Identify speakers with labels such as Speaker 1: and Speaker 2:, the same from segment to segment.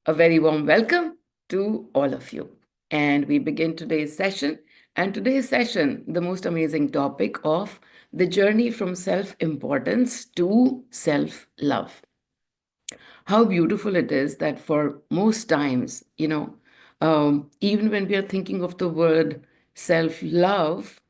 Speaker 1: A very warm welcome to all of you. And we begin today's session. And today's session, the most amazing topic of the journey from self importance to self love. How beautiful it is that for most times, even when we are thinking of the word self love,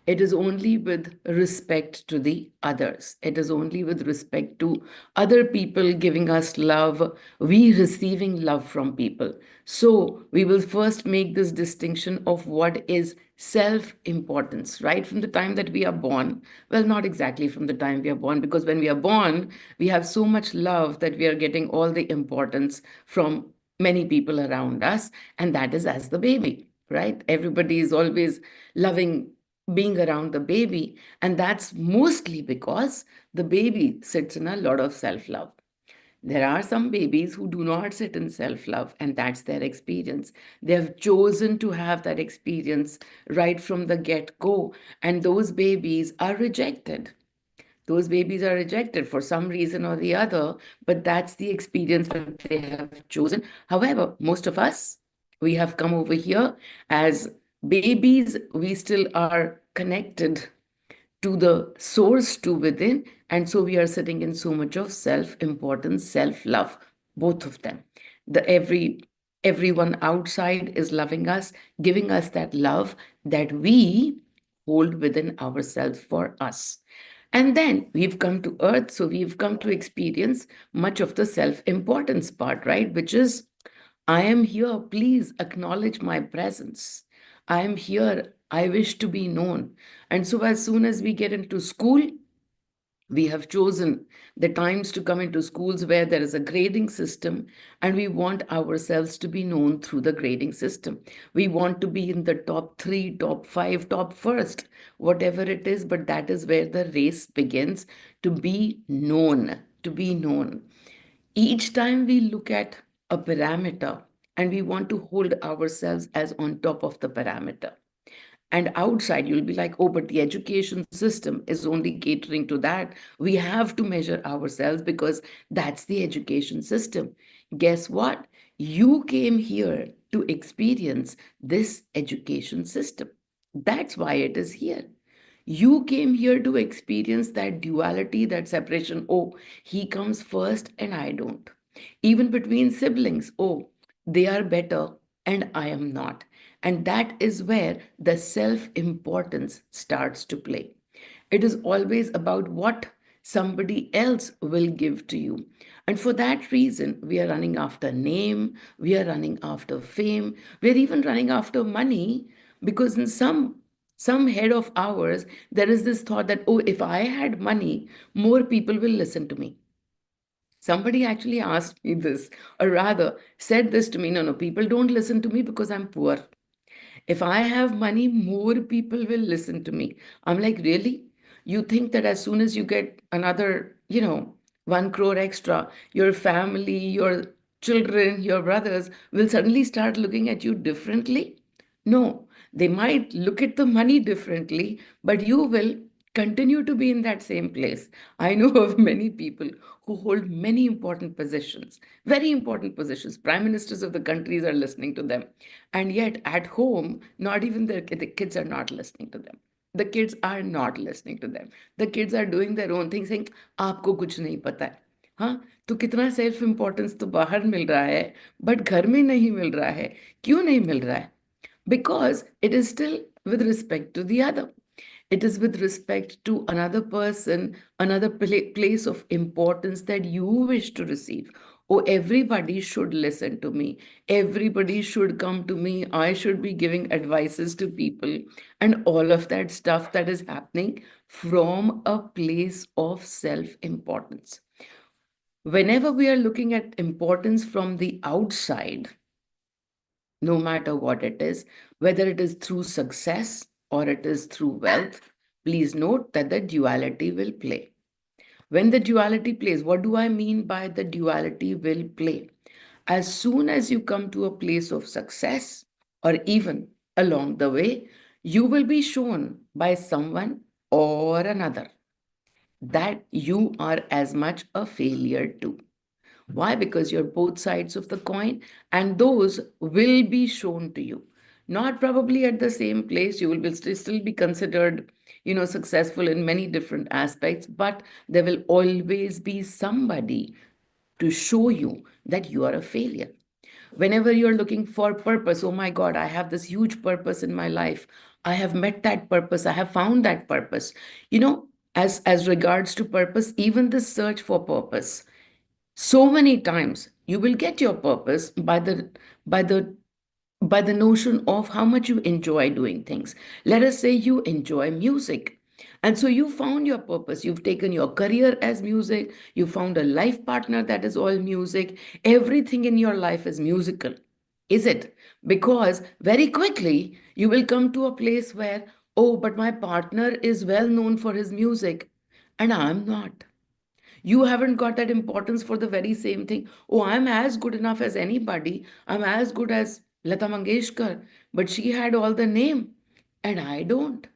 Speaker 1: it is only with respect to the others. It is only with respect to other people giving us love, we receiving love from people. So we will first make this distinction of what is self importance, right? From the time that we are born. Well, not exactly from the time we are born, because when we are born, we have so much love that we are getting all the importance from many people around us. And that is as the baby, right? Everybody is always loving being around the baby. And that's mostly because the baby sits in a lot of self love. There are some babies who do not sit in self love, and that's their experience. They have chosen to have that experience right from the get go, and those babies are rejected. Those babies are rejected for some reason or the other, but that's the experience that they have chosen. However, most of us, we have come over here as babies, we still are connected to the source, to within, and so we are sitting in so much of self-importance, self-love, both of them. The everyone outside is loving us, giving us that love that we hold within ourselves for us. And then we've come to earth, so we've come to experience much of the self-importance part, right? Which is, I am here, please acknowledge my presence. I am here, I wish to be known. And so as soon as we get into school, we have chosen the times to come into schools where there is a grading system, and we want ourselves to be known through the grading system. We want to be in the top three, top five, top first, whatever it is, but that is where the race begins, to be known, to be known. Each time we look at a parameter and we want to hold ourselves as on top of the parameter, and outside you'll be like, oh, but the education system is only catering to that. We have to measure ourselves because that's the education system. Guess what? You came here to experience this education system. That's why it is here. You came here to experience that duality, that separation. Oh, he comes first and I don't. Even between siblings, oh, they are better and I am not. And that is where the self importance starts to play. It is always about what somebody else will give to you. And for that reason, we are running after name, we are running after fame, we're even running after money, because in some head of ours, there is this thought that, oh, if I had money, more people will listen to me. Somebody actually asked me this, or rather said this to me, no, no, people don't listen to me because I'm poor. If I have money, more people will listen to me. I'm like, really? You think that as soon as you get another, 1 crore extra, your family, your children, your brothers will suddenly start looking at you differently? No, they might look at the money differently, but you will continue to be in that same place. I know of many people who hold many important positions, very important positions. Prime ministers of the countries are listening to them. And yet at home, not even the kids are not listening to them. The kids are not listening to them. The kids are doing their own thing, saying, आपको कुछ नहीं पता है. हाँ, तो कितना self importance तो बाहर मिल रहा है, बट घर में नहीं मिल रहा है. क्यों नहीं मिल रहा है? Because it is still with respect to the other. It is with respect to another person, another place of importance that you wish to receive. Oh, everybody should listen to me. Everybody should come to me. I should be giving advices to people. And all of that stuff that is happening from a place of self importance. Whenever we are looking at importance from the outside, no matter what it is, whether it is through success or it is through wealth, please note that the duality will play. When the duality plays, what do I mean by the duality will play? As soon as you come to a place of success, or even along the way, you will be shown by someone or another that you are as much a failure too. Why? Because you're both sides of the coin, and those will be shown to you. Not probably at the same place. You will still be considered, successful in many different aspects, but there will always be somebody to show you that you are a failure. Whenever you're looking for purpose, oh my God, I have this huge purpose in my life. I have met that purpose. I have found that purpose. As regards to purpose, even the search for purpose, so many times you will get your purpose by the by the notion of how much you enjoy doing things. Let us say you enjoy music. And so you found your purpose. You've taken your career as music. You found a life partner that is all music. Everything in your life is musical. Is it? Because very quickly you will come to a place where, oh, but my partner is well known for his music and I'm not. You haven't got that importance for the very same thing. Oh, I'm as good enough as anybody. I'm as good as Lata Mangeshkar, but she had all the name and I don't.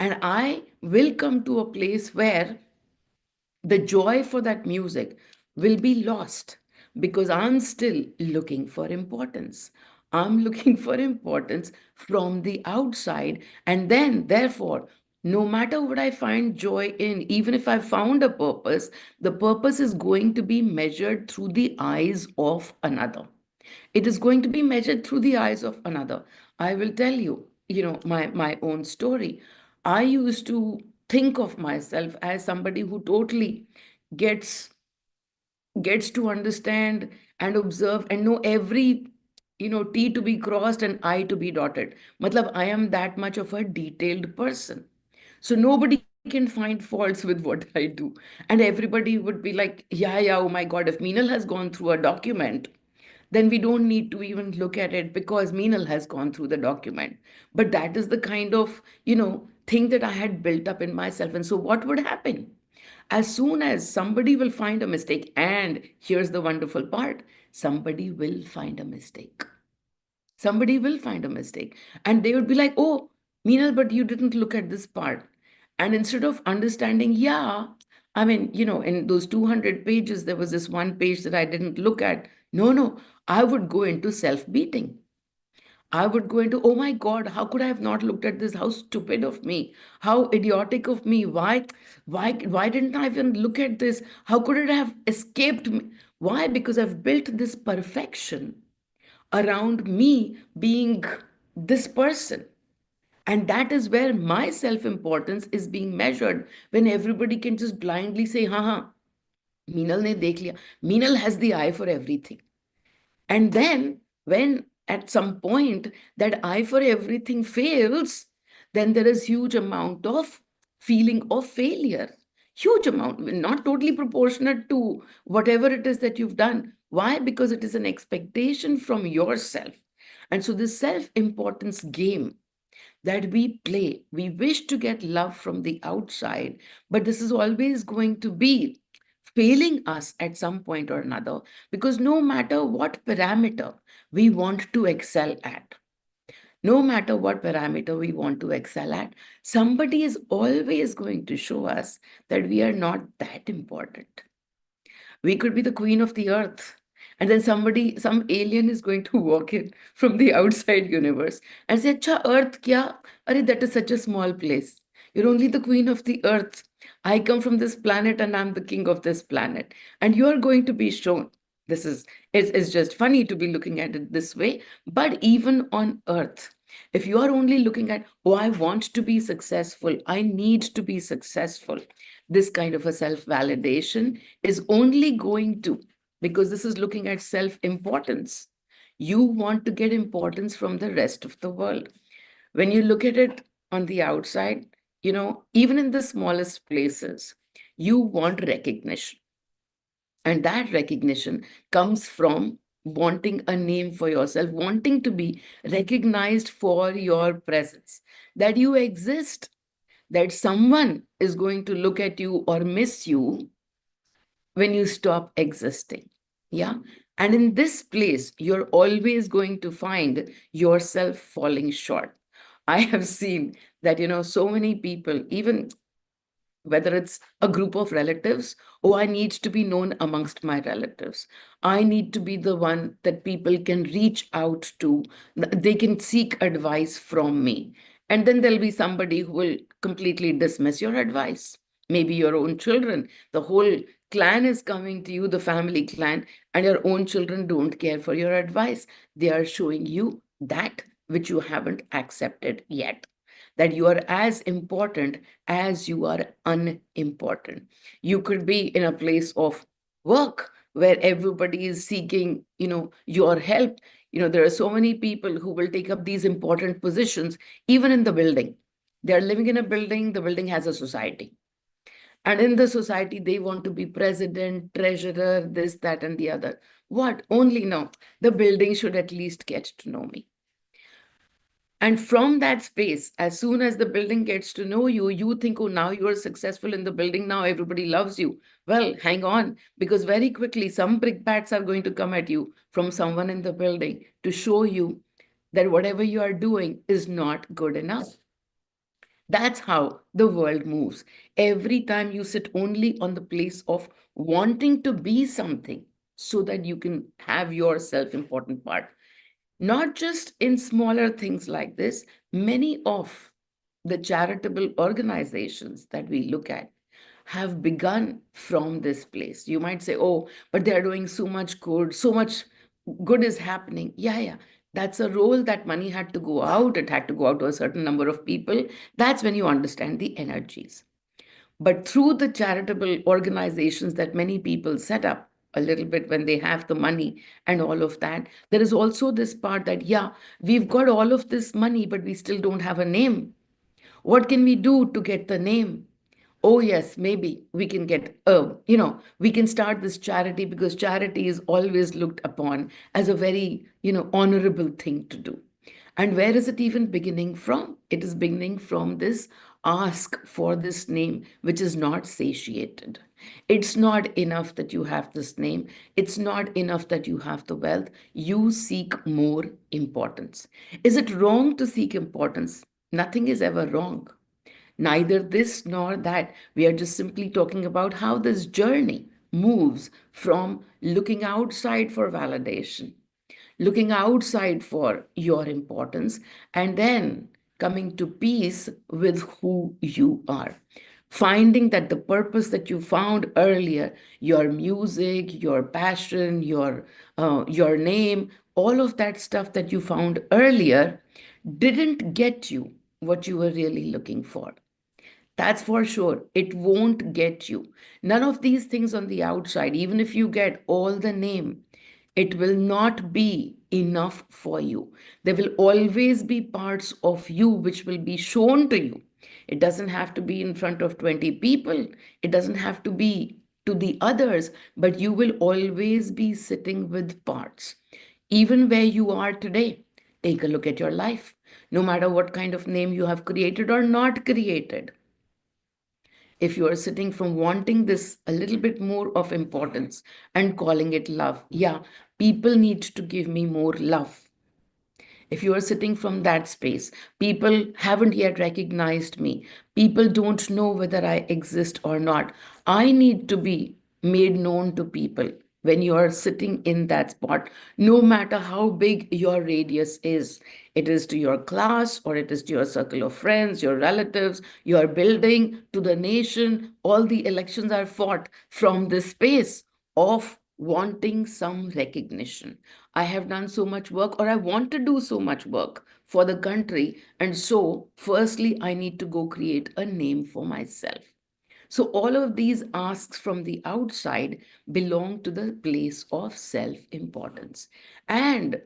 Speaker 1: And I will come to a place where the joy for that music will be lost because I'm still looking for importance. I'm looking for importance from the outside. And then, therefore, no matter what I find joy in, even if I found a purpose, the purpose is going to be measured through the eyes of another. It is going to be measured through the eyes of another. I will tell you, my own story. I used to think of myself as somebody who totally gets gets to understand and observe and know every T to be crossed and I to be dotted. Matlab, I am that much of a detailed person. So nobody can find faults with what I do. And everybody would be like, yeah, yeah, oh my God, if Meenal has gone through a document, then we don't need to even look at it because Meenal has gone through the document. But that is the kind of, thing that I had built up in myself. And so what would happen? As soon as somebody will find a mistake, and here's the wonderful part, somebody will find a mistake. Somebody will find a mistake. And they would be like, oh, Meenal, but you didn't look at this part. And instead of understanding, yeah, I mean, in those 200 pages, there was this one page that I didn't look at. No, no, I would go into self beating. I would go into, oh my God, how could I have not looked at this? How stupid of me. How idiotic of me. Why didn't I even look at this? How could it have escaped me? Why? Because I've built this perfection around me being this person. And that is where my self importance is being measured when everybody can just blindly say, ha, Meenal ne dekh liya. Meenal has the eye for everything. And then, when at some point that eye for everything fails, then there is huge amount of feeling of failure. Huge amount, not totally proportionate to whatever it is that you've done. Why? Because it is an expectation from yourself. And so, this self importance game that we play, we wish to get love from the outside, but this is always going to be failing us at some point or another, because no matter what parameter we want to excel at, no matter what parameter we want to excel at, somebody is always going to show us that we are not that important. We could be the queen of the earth. And then some alien is going to walk in from the outside universe and say, Acha, earth kya? Arey, that is such a small place. You're only the queen of the earth. I come from this planet and I'm the king of this planet. And you are going to be shown. This is it's just funny to be looking at it this way. But even on earth, if you are only looking at, oh, I want to be successful, I need to be successful, this kind of a self validation is only going to, because this is looking at self importance. You want to get importance from the rest of the world. When you look at it on the outside, even in the smallest places, you want recognition. And that recognition comes from wanting a name for yourself, wanting to be recognized for your presence, that you exist, that someone is going to look at you or miss you when you stop existing. Yeah. And in this place, you're always going to find yourself falling short. I have seen that, so many people, even whether it's a group of relatives. Oh, I need to be known amongst my relatives. I need to be the one that people can reach out to. They can seek advice from me. And then there'll be somebody who will completely dismiss your advice. Maybe your own children. The whole clan is coming to you, the family clan, and your own children don't care for your advice. They are showing you that which you haven't accepted yet, that you are as important as you are unimportant. You could be in a place of work where everybody is seeking, your help. There are so many people who will take up these important positions, even in the building. They're living in a building, the building has a society. And in the society, they want to be president, treasurer, this, that, and the other. What? Only no. The building should at least get to know me. And from that space, as soon as the building gets to know you, you think, oh, now you are successful in the building. Now everybody loves you. Well, hang on, because very quickly, some brickbats are going to come at you from someone in the building to show you that whatever you are doing is not good enough. That's how the world moves. Every time you sit only on the place of wanting to be something so that you can have your self important part. Not just in smaller things like this, many of the charitable organizations that we look at have begun from this place. You might say, oh, but they are doing so much good is happening. Yeah, yeah. That's a role that money had to go out. It had to go out to a certain number of people. That's when you understand the energies. But through the charitable organizations that many people set up a little bit when they have the money and all of that, there is also this part that, yeah, we've got all of this money, but we still don't have a name. What can we do to get the name? Oh, yes, maybe we can get, we can start this charity, because charity is always looked upon as a very, honorable thing to do. And where is it even beginning from? It is beginning from this ask for this name, which is not satiated. It's not enough that you have this name. It's not enough that you have the wealth. You seek more importance. Is it wrong to seek importance? Nothing is ever wrong. Neither this nor that. We are just simply talking about how this journey moves from looking outside for validation, looking outside for your importance, and then coming to peace with who you are. Finding that the purpose that you found earlier, your music, your passion, your name, all of that stuff that you found earlier didn't get you what you were really looking for. That's for sure. It won't get you. None of these things on the outside, even if you get all the name, it will not be enough for you. There will always be parts of you which will be shown to you. It doesn't have to be in front of 20 people, it doesn't have to be to the others, but you will always be sitting with parts. Even where you are today, take a look at your life. No matter what kind of name you have created or not created, if you are sitting from wanting this a little bit more of importance and calling it love, yeah, people need to give me more love. If you are sitting from that space, people haven't yet recognized me, people don't know whether I exist or not, I need to be made known to people. When you are sitting in that spot, no matter how big your radius is, it is to your class or it is to your circle of friends, your relatives, your building, to the nation, all the elections are fought from this space of wanting some recognition. I have done so much work, or I want to do so much work for the country. And so, firstly, I need to go create a name for myself. So, all of these asks from the outside belong to the place of self importance. And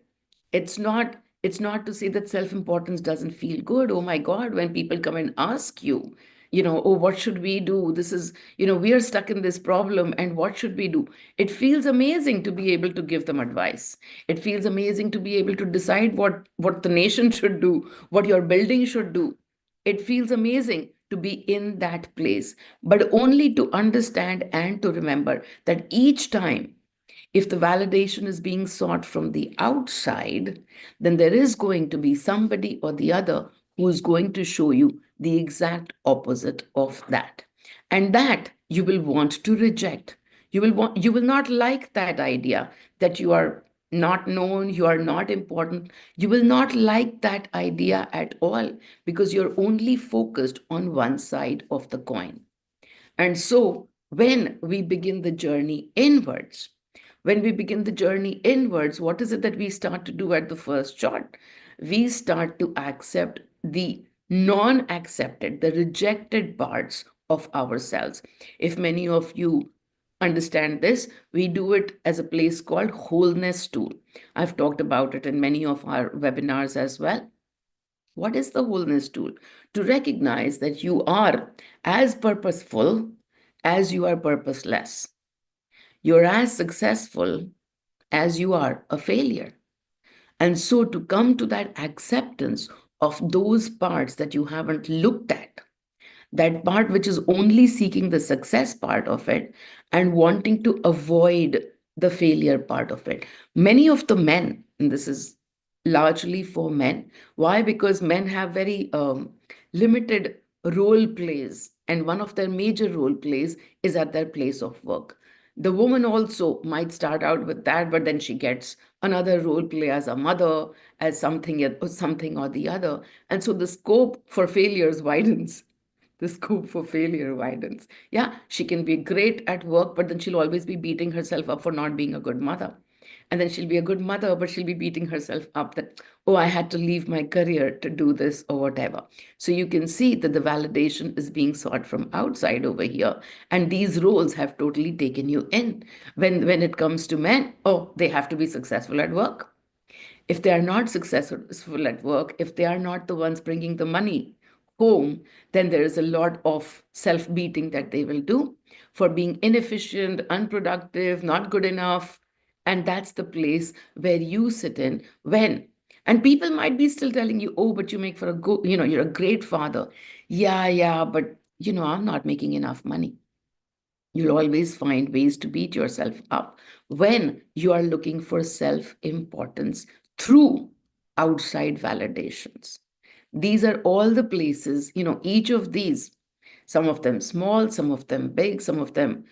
Speaker 1: it's not to say that self importance doesn't feel good. Oh my God, when people come and ask you, oh, what should we do? This is, we are stuck in this problem, and what should we do? It feels amazing to be able to give them advice. It feels amazing to be able to decide what the nation should do, what your building should do. It feels amazing to be in that place, but only to understand and to remember that each time, if the validation is being sought from the outside, then there is going to be somebody or the other who is going to show you the exact opposite of that. And that you will want to reject. You will not like that idea that you are not known, you are not important. You will not like that idea at all, because you're only focused on one side of the coin. And so, when we begin the journey inwards, what is it that we start to do at the first shot? We start to accept the non accepted, the rejected parts of ourselves. If many of you understand this, we do it as a place called wholeness tool. I've talked about it in many of our webinars as well. What is the wholeness tool? To recognize that you are as purposeful as you are purposeless. You're as successful as you are a failure. And so to come to that acceptance of those parts that you haven't looked at, that part which is only seeking the success part of it and wanting to avoid the failure part of it. Many of the men, and this is largely for men, why? Because men have very limited role plays, and one of their major role plays is at their place of work. The woman also might start out with that, but then she gets another role play as a mother, as something or the other, and so the scope for failures widens. The scope for failure widens. Yeah, she can be great at work, but then she'll always be beating herself up for not being a good mother. And then she'll be a good mother, but she'll be beating herself up that, oh, I had to leave my career to do this or whatever. So you can see that the validation is being sought from outside over here. And these roles have totally taken you in. When it comes to men, oh, they have to be successful at work. If they are not successful at work, if they are not the ones bringing the money home, then there is a lot of self beating that they will do for being inefficient, unproductive, not good enough. And that's the place where you sit in when. And people might be still telling you, oh, but you make for a good, you're a great father. Yeah, but, I'm not making enough money. You'll always find ways to beat yourself up when you are looking for self importance through outside validations. These are all the places, each of these, some of them small, some of them big, some of them,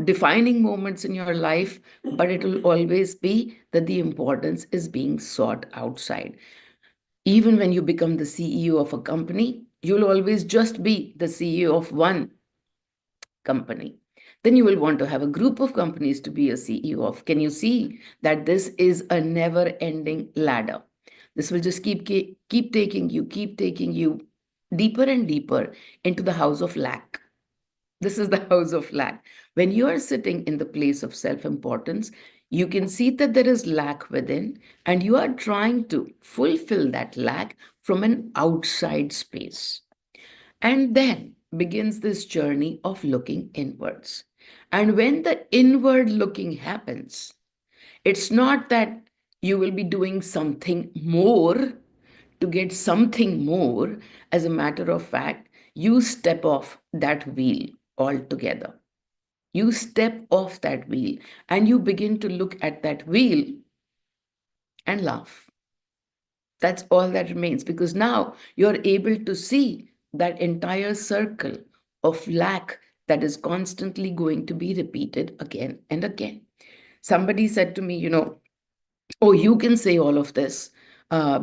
Speaker 1: defining moments in your life, but it will always be that the importance is being sought outside. Even when you become the CEO of a company, you'll always just be the CEO of one company. Then you will want to have a group of companies to be a CEO of. Can you see that this is a never ending ladder? This will just keep taking you deeper and deeper into the house of lack. This is the house of lack. When you are sitting in the place of self importance, you can see that there is lack within, and you are trying to fulfill that lack from an outside space. And then begins this journey of looking inwards. And when the inward looking happens, it's not that you will be doing something more to get something more. As a matter of fact, you step off that wheel altogether. You step off that wheel and you begin to look at that wheel and laugh. That's all that remains, because now you're able to see that entire circle of lack that is constantly going to be repeated again and again. Somebody said to me, oh, you can say all of this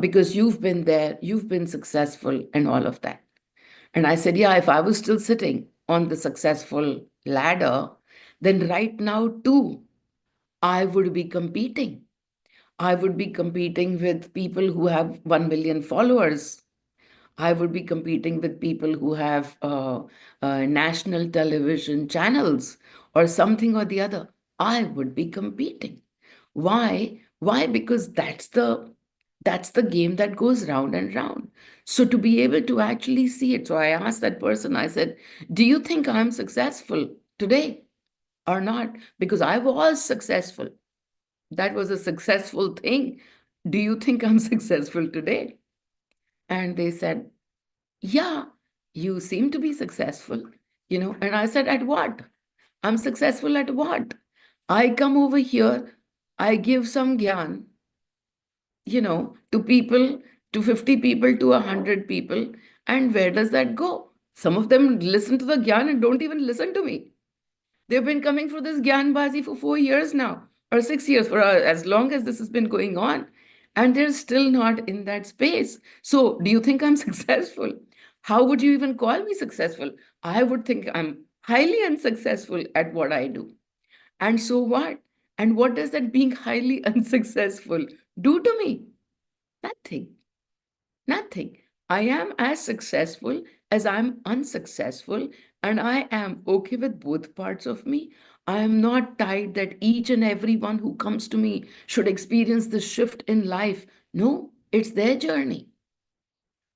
Speaker 1: because you've been there, you've been successful, and all of that. And I said, yeah, if I was still sitting on the successful ladder, then right now, too, I would be competing. I would be competing with people who have 1 million followers. I would be competing with people who have national television channels or something or the other. I would be competing. Why? Why? Because that's the game that goes round and round. So to be able to actually see it, so I asked that person, I said, do you think I'm successful today or not? Because I was successful. That was a successful thing. Do you think I'm successful today? And they said, yeah, you seem to be successful. And I said, at what? I'm successful at what? I come over here, I give some gyan, to people, to 50 people, to 100 people. And where does that go? Some of them listen to the gyan and don't even listen to me. They've been coming for this Gyanbazi for 4 years now, or 6 years, for as long as this has been going on. And they're still not in that space. So, do you think I'm successful? How would you even call me successful? I would think I'm highly unsuccessful at what I do. And so what? And what does that being highly unsuccessful do to me? Nothing. Nothing. I am as successful as I'm unsuccessful, and I am okay with both parts of me. I am not tied that each and every one who comes to me should experience this shift in life. No, it's their journey.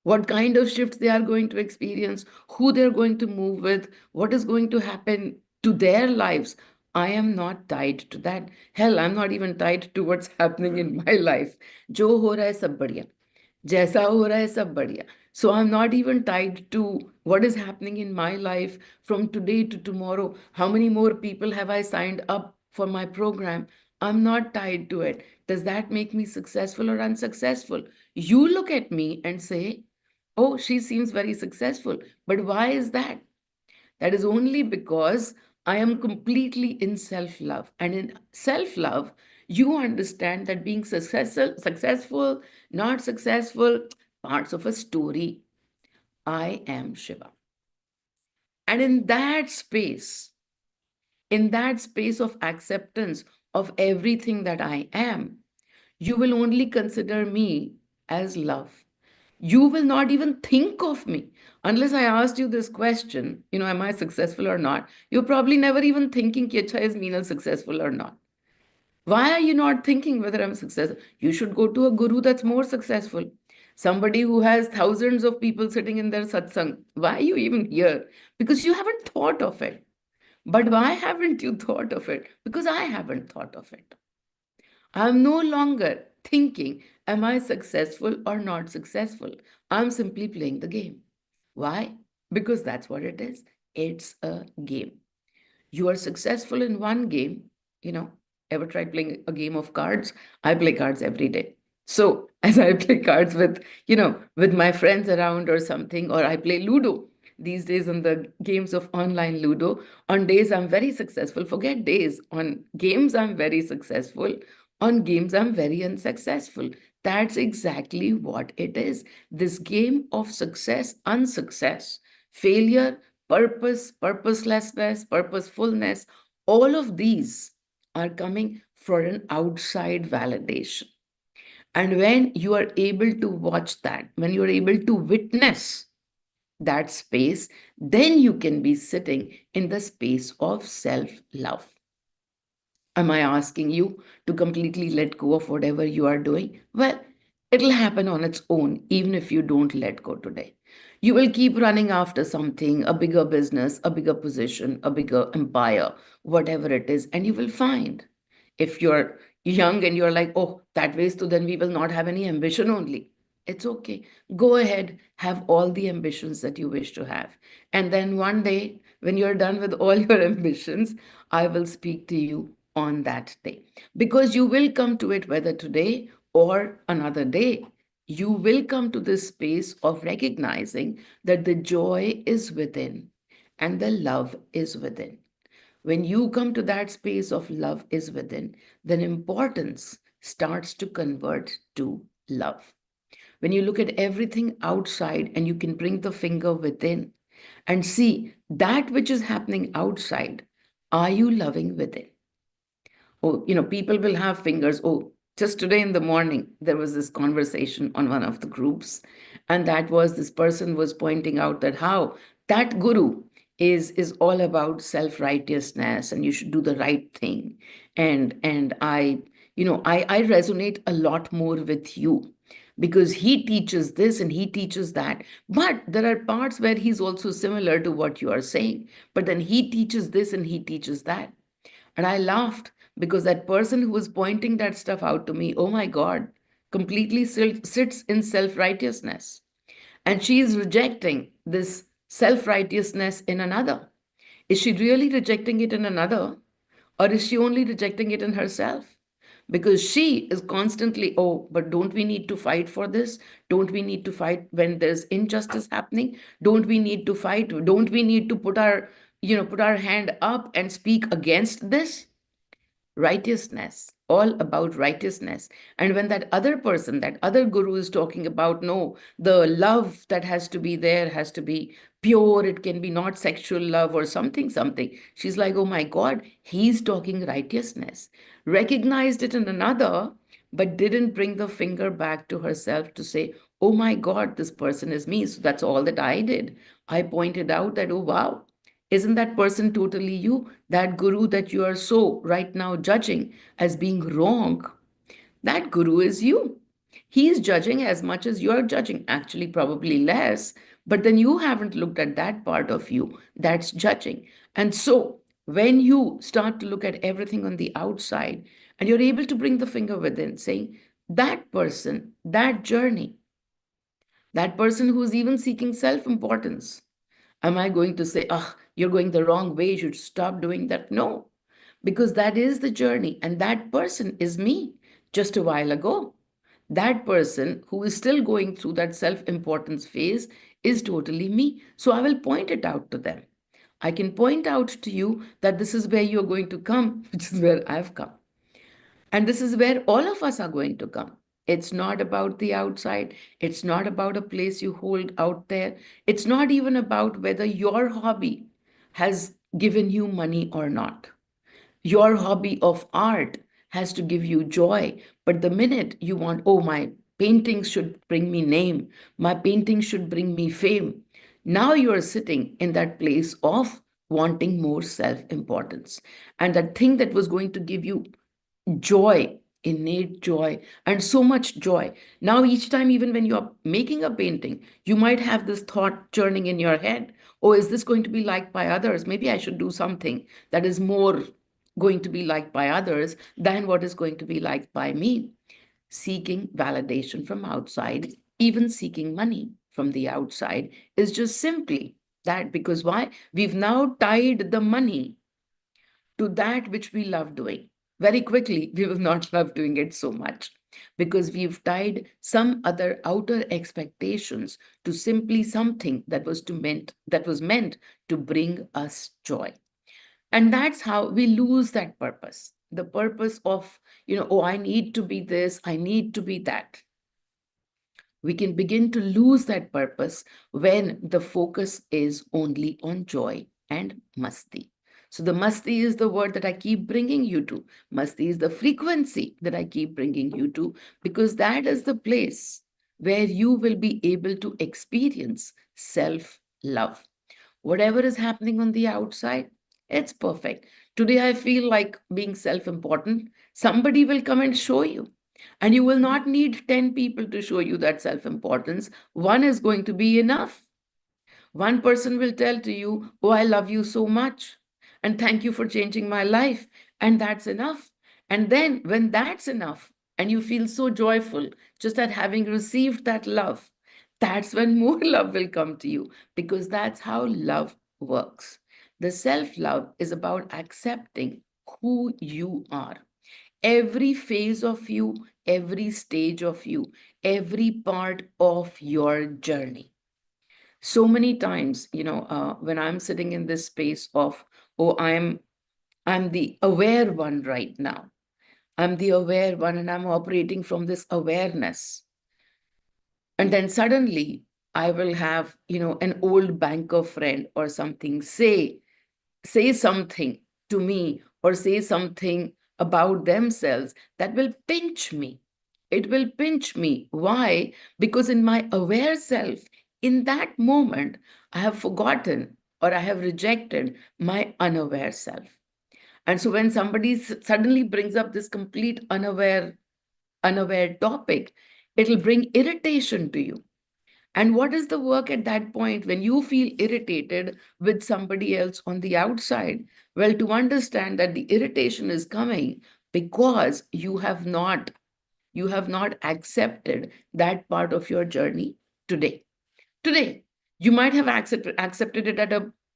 Speaker 1: What kind of shifts they are going to experience, who they're going to move with, what is going to happen to their lives. I am not tied to that. Hell, I'm not even tied to what's happening in my life. जो हो रहा है सब बढ़िया, जैसा हो रहा है सब बढ़िया. So I'm not even tied to what is happening in my life from today to tomorrow. How many more people have I signed up for my program? I'm not tied to it. Does that make me successful or unsuccessful? You look at me and say, oh, she seems very successful. But why is that? That is only because I am completely in self love. And in self love, you understand that being successful, not successful, parts of a story. I am Shiva. And in that space of acceptance of everything that I am, you will only consider me as love. You will not even think of me unless I asked you this question, am I successful or not? You're probably never even thinking ki acha is Meenal successful or not. Why are you not thinking whether I'm successful? You should go to a guru that's more successful. Somebody who has thousands of people sitting in their satsang. Why are you even here? Because you haven't thought of it. But why haven't you thought of it? Because I haven't thought of it. I'm no longer thinking, am I successful or not successful? I'm simply playing the game. Why? Because that's what it is. It's a game. You are successful in one game, you know, ever tried playing a game of cards? I play cards every day. So as I play cards with, with my friends around or something, or I play Ludo these days on the games of online Ludo, on days I'm very successful. Forget days. On games, I'm very successful. On games, I'm very unsuccessful. That's exactly what it is. This game of success, unsuccess, failure, purpose, purposelessness, purposefulness, all of these are coming for an outside validation. And when you are able to watch that, when you are able to witness that space, then you can be sitting in the space of self love. Am I asking you to completely let go of whatever you are doing? Well, it'll happen on its own, even if you don't let go today. You will keep running after something, a bigger business, a bigger position, a bigger empire, whatever it is, and you will find if you're young and you're like, oh, that way, so then we will not have any ambition only. It's okay. Go ahead, have all the ambitions that you wish to have. And then one day, when you're done with all your ambitions, I will speak to you on that day. Because you will come to it whether today or another day. You will come to this space of recognizing that the joy is within and the love is within. When you come to that space of love is within, then importance starts to convert to love. When you look at everything outside and you can bring the finger within and see that which is happening outside, are you loving within? Oh, people will have fingers. Oh, just today in the morning, there was this conversation on one of the groups, and that was this person was pointing out that how that guru is all about self-righteousness and you should do the right thing. And I resonate a lot more with you because he teaches this and he teaches that. But there are parts where he's also similar to what you are saying. But then he teaches this and he teaches that. And I laughed because that person who was pointing that stuff out to me, oh my God, completely sits in self righteousness. And she is rejecting this self righteousness in another. Is she really rejecting it in another? Or is she only rejecting it in herself? because she is constantly, oh, but don't we need to fight for this? Don't we need to fight when there's injustice happening? Don't we need to fight? Don't we need to put our, put our hand up and speak against this? Righteousness, all about righteousness. And when that other person, that other guru is talking about, no, the love that has to be there has to be pure, it can be not sexual love or something, something. She's like, oh my God, he's talking righteousness. Recognized it in another, but didn't bring the finger back to herself to say, oh my God, this person is me. So that's all that I did. I pointed out that, oh wow, isn't that person totally you? That guru that you are so right now judging as being wrong, that guru is you. He is judging as much as you're judging, actually, probably less. But then you haven't looked at that part of you that's judging. And so when you start to look at everything on the outside and you're able to bring the finger within, saying, that person, that journey, that person who's even seeking self importance, am I going to say, ah, you're going the wrong way, you should stop doing that? No, because that is the journey. And that person is me just a while ago. That person who is still going through that self importance phase is totally me. So I will point it out to them. I can point out to you that this is where you're going to come, which is where I've come. And this is where all of us are going to come. It's not about the outside. It's not about a place you hold out there. It's not even about whether your hobby has given you money or not. Your hobby of art has to give you joy. But the minute you want, oh, my paintings should bring me name, my paintings should bring me fame, now you are sitting in that place of wanting more self importance. And that thing that was going to give you joy, innate joy, and so much joy. Now, each time, even when you're making a painting, you might have this thought churning in your head, oh, is this going to be liked by others? Maybe I should do something that is more going to be liked by others than what is going to be liked by me. Seeking validation from outside, even seeking money from the outside, is just simply that. Because why? We've now tied the money to that which we love doing. Very quickly, we will not love doing it so much because we've tied some other outer expectations to simply something that was meant to bring us joy. And that's how we lose that purpose. The purpose of, oh, I need to be this, I need to be that. We can begin to lose that purpose when the focus is only on joy and masti. So, the masti is the word that I keep bringing you to. Masti is the frequency that I keep bringing you to, because that is the place where you will be able to experience self love. Whatever is happening on the outside, it's perfect. Today, I feel like being self important. Somebody will come and show you. And you will not need 10 people to show you that self importance. One is going to be enough. One person will tell to you, oh, I love you so much. And thank you for changing my life. And that's enough. And then, when that's enough, and you feel so joyful just at having received that love, that's when more love will come to you, because that's how love works. The self love is about accepting who you are, every phase of you, every stage of you, every part of your journey. So many times, when I'm sitting in this space of, oh, I'm the aware one right now. I'm the aware one, and I'm operating from this awareness. And then suddenly I will have, an old banker friend or something say something to me or say something about themselves that will pinch me. It will pinch me. Why? Because in my aware self, in that moment, I have forgotten or I have rejected my unaware self. And so when somebody suddenly brings up this complete unaware topic, it'll bring irritation to you. And what is the work at that point when you feel irritated with somebody else on the outside? Well, to understand that the irritation is coming because you have not accepted that part of your journey today. Today, you might have accepted it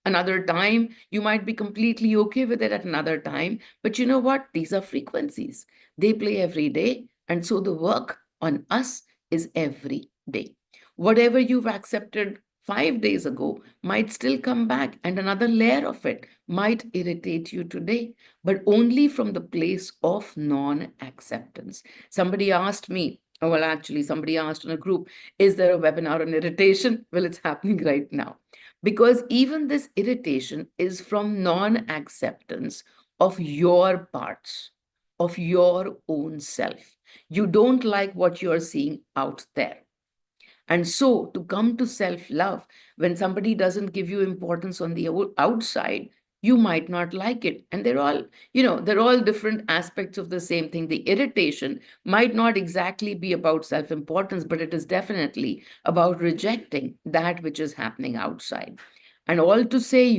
Speaker 1: Another time, you might be completely okay with it at another time. But you know what? These are frequencies. They play every day. And so the work on us is every day. Whatever you've accepted 5 days ago might still come back, and another layer of it might irritate you today, but only from the place of non acceptance. Somebody asked me, oh, well, actually, somebody asked in a group, is there a webinar on irritation? Well, it's happening right now. Because even this irritation is from non acceptance of your parts, of your own self. You don't like what you're seeing out there. And so, to come to self love, when somebody doesn't give you importance on the outside, you might not like it. And they're all different aspects of the same thing. The irritation might not exactly be about self importance, but it is definitely about rejecting that which is happening outside. And all to say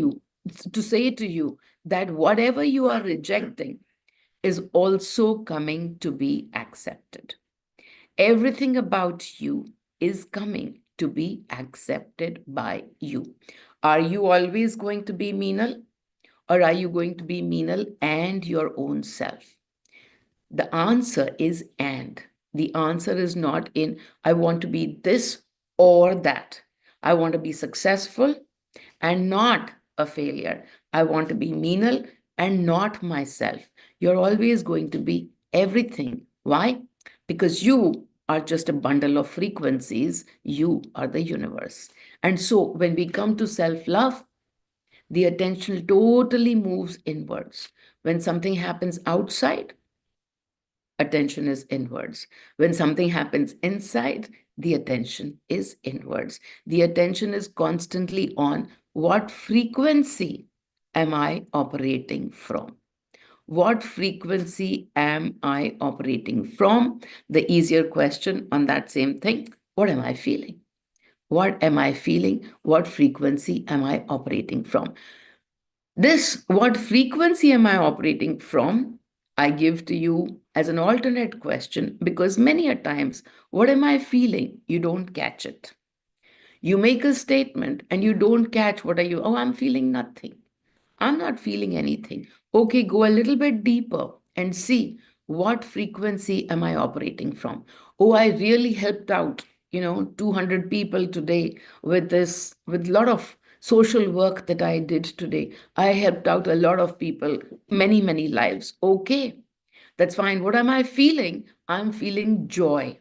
Speaker 1: to you that whatever you are rejecting is also coming to be accepted. Everything about you is coming to be accepted by you. Are you always going to be Meenal, or are you going to be Meenal and your own self? The answer is and. The answer is not in, I want to be this or that. I want to be successful and not a failure. I want to be Meenal and not myself. You're always going to be everything. Why? Because you are just a bundle of frequencies. You are the universe. And so when we come to self love, the attention totally moves inwards. When something happens outside, attention is inwards. When something happens inside, the attention is inwards. The attention is constantly on what frequency am I operating from? What frequency am I operating from? The easier question on that same thing, what am I feeling? What am I feeling? What frequency am I operating from? This, what frequency am I operating from? I give to you as an alternate question because many a times, what am I feeling? You don't catch it. You make a statement and you don't catch what are you? Oh, I'm feeling nothing. I'm not feeling anything. Okay, go a little bit deeper and see what frequency am I operating from. Oh, I really helped out, 200 people today with a lot of social work that I did today. I helped out a lot of people, many, many lives. Okay, that's fine. What am I feeling? I'm feeling joy.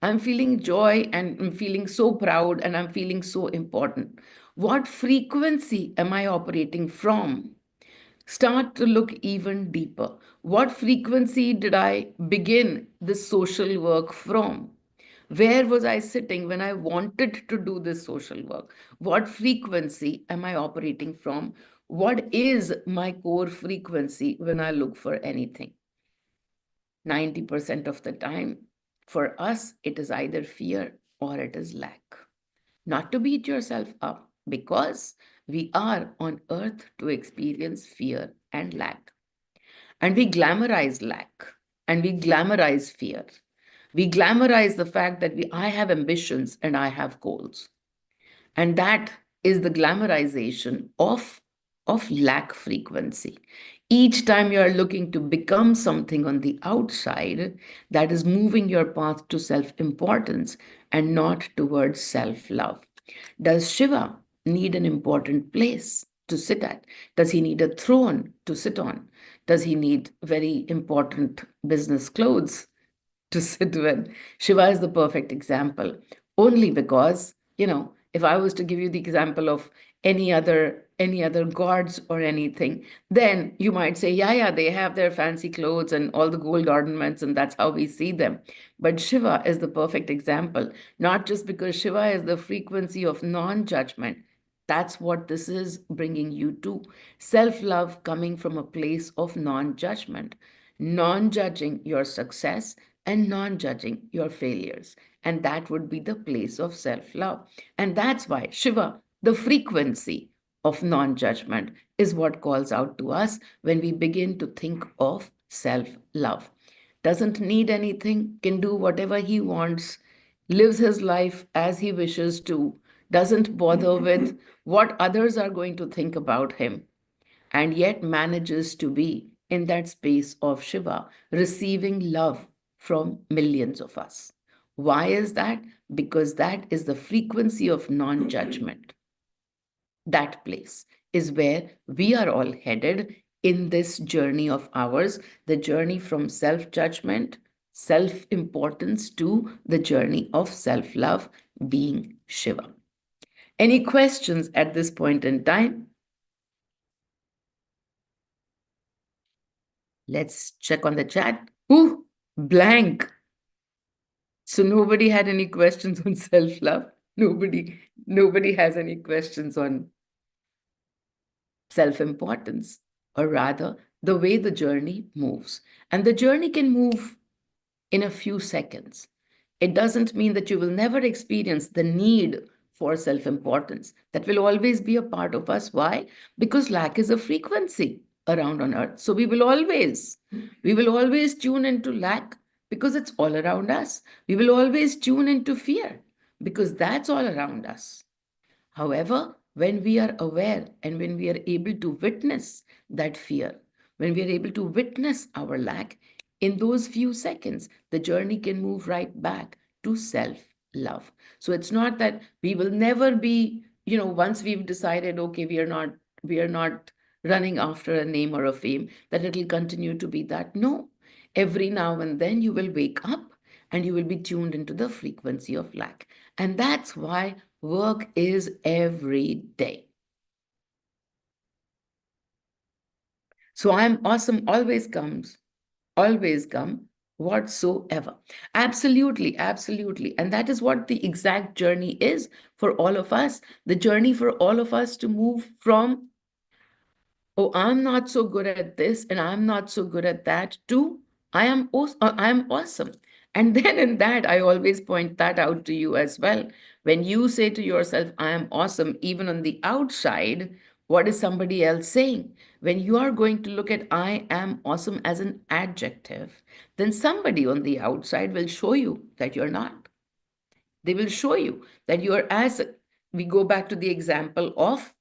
Speaker 1: I'm feeling joy and I'm feeling so proud and I'm feeling so important. What frequency am I operating from? Start to look even deeper. What frequency did I begin this social work from? Where was I sitting when I wanted to do this social work? What frequency am I operating from? What is my core frequency when I look for anything? 90% of the time, for us, it is either fear or it is lack. Not to beat yourself up, because we are on earth to experience fear and lack. And we glamorize lack and we glamorize fear. We glamorize the fact that I have ambitions and I have goals. And that is the glamorization of lack frequency. Each time you are looking to become something on the outside, that is moving your path to self importance and not towards self love. Does Shiva need an important place to sit at? Does he need a throne to sit on? Does he need very important business clothes to sit with? Shiva is the perfect example, only because, if I was to give you the example of any other gods or anything, then you might say, yeah, they have their fancy clothes and all the gold ornaments, and that's how we see them. But Shiva is the perfect example, not just because Shiva is the frequency of non-judgment. That's what this is bringing you to. Self love coming from a place of non judgment, non judging your success and non judging your failures. And that would be the place of self love. And that's why Shiva, the frequency of non judgment, is what calls out to us when we begin to think of self love. Doesn't need anything, can do whatever he wants, lives his life as he wishes to, doesn't bother with what others are going to think about him, and yet manages to be in that space of Shiva, receiving love from millions of us. Why is that? Because that is the frequency of non judgment. That place is where we are all headed in this journey of ours, the journey from self judgment, self importance to the journey of self love, being Shiva. Any questions at this point in time? Let's check on the chat. Ooh, blank. So nobody had any questions on self love. Nobody has any questions on self importance, or rather, the way the journey moves. And the journey can move in a few seconds. It doesn't mean that you will never experience the need for self importance. That will always be a part of us. Why? Because lack is a frequency around on earth. So we will always tune into lack because it's all around us. We will always tune into fear because that's all around us. However, when we are aware and when we are able to witness that fear, when we are able to witness our lack, in those few seconds, the journey can move right back to self love. So it's not that we will never be, once we've decided, okay, we are not running after a name or a fame, that it'll continue to be that. No. Every now and then you will wake up and you will be tuned into the frequency of lack. And that's why work is every day. So I'm awesome always come whatsoever. Absolutely, absolutely. And that is what the exact journey is for all of us. The journey for all of us to move from, oh, I'm not so good at this and I'm not so good at that, to I am awesome. And then in that, I always point that out to you as well. When you say to yourself, I am awesome, even on the outside, what is somebody else saying? When you are going to look at I am awesome as an adjective, then somebody on the outside will show you that you're not. They will show you that you are, as we go back to the example of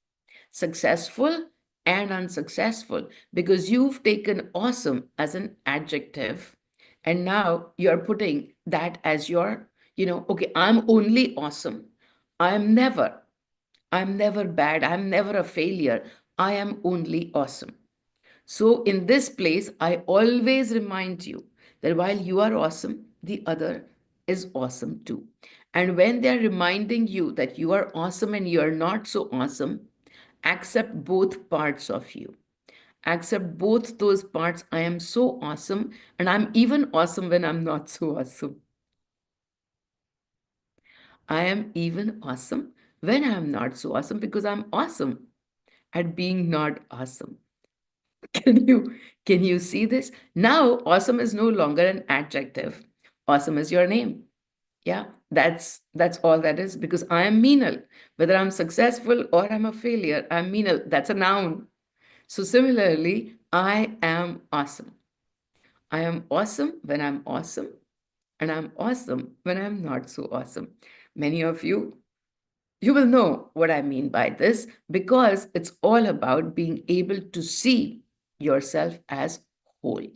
Speaker 1: successful and unsuccessful, because you've taken awesome as an adjective and now you're putting that as your, okay, I'm only awesome. I'm never, I'm never bad. I'm never a failure. I am only awesome. So, in this place, I always remind you that while you are awesome, the other is awesome too. And when they're reminding you that you are awesome and you are not so awesome, accept both parts of you. Accept both those parts. I am so awesome, and I'm even awesome when I'm not so awesome. I am even awesome when I'm not so awesome because I'm awesome at being not awesome. Can you can you see this? Now, awesome is no longer an adjective. Awesome is your name. Yeah, that's all that is because I am Meenal. Whether I'm successful or I'm a failure, I'm Meenal. That's a noun. So similarly, I am awesome. I am awesome when I'm awesome, and I'm awesome when I'm not so awesome. Many of you will know what I mean by this because it's all about being able to see yourself as whole.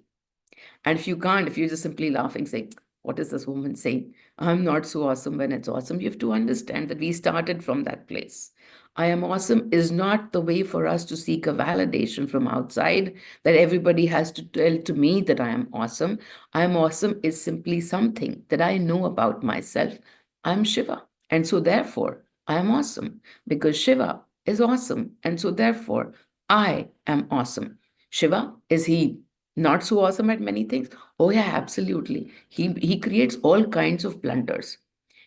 Speaker 1: And if you can't, if you're just simply laughing, saying, what is this woman saying? I'm not so awesome when it's awesome. You have to understand that we started from that place. I am awesome is not the way for us to seek a validation from outside that everybody has to tell to me that I am awesome. I am awesome is simply something that I know about myself. I'm Shiva. And so therefore, I am awesome because Shiva is awesome. And so therefore, I am awesome. Shiva, is he not so awesome at many things? Oh yeah, absolutely. He creates all kinds of blunders.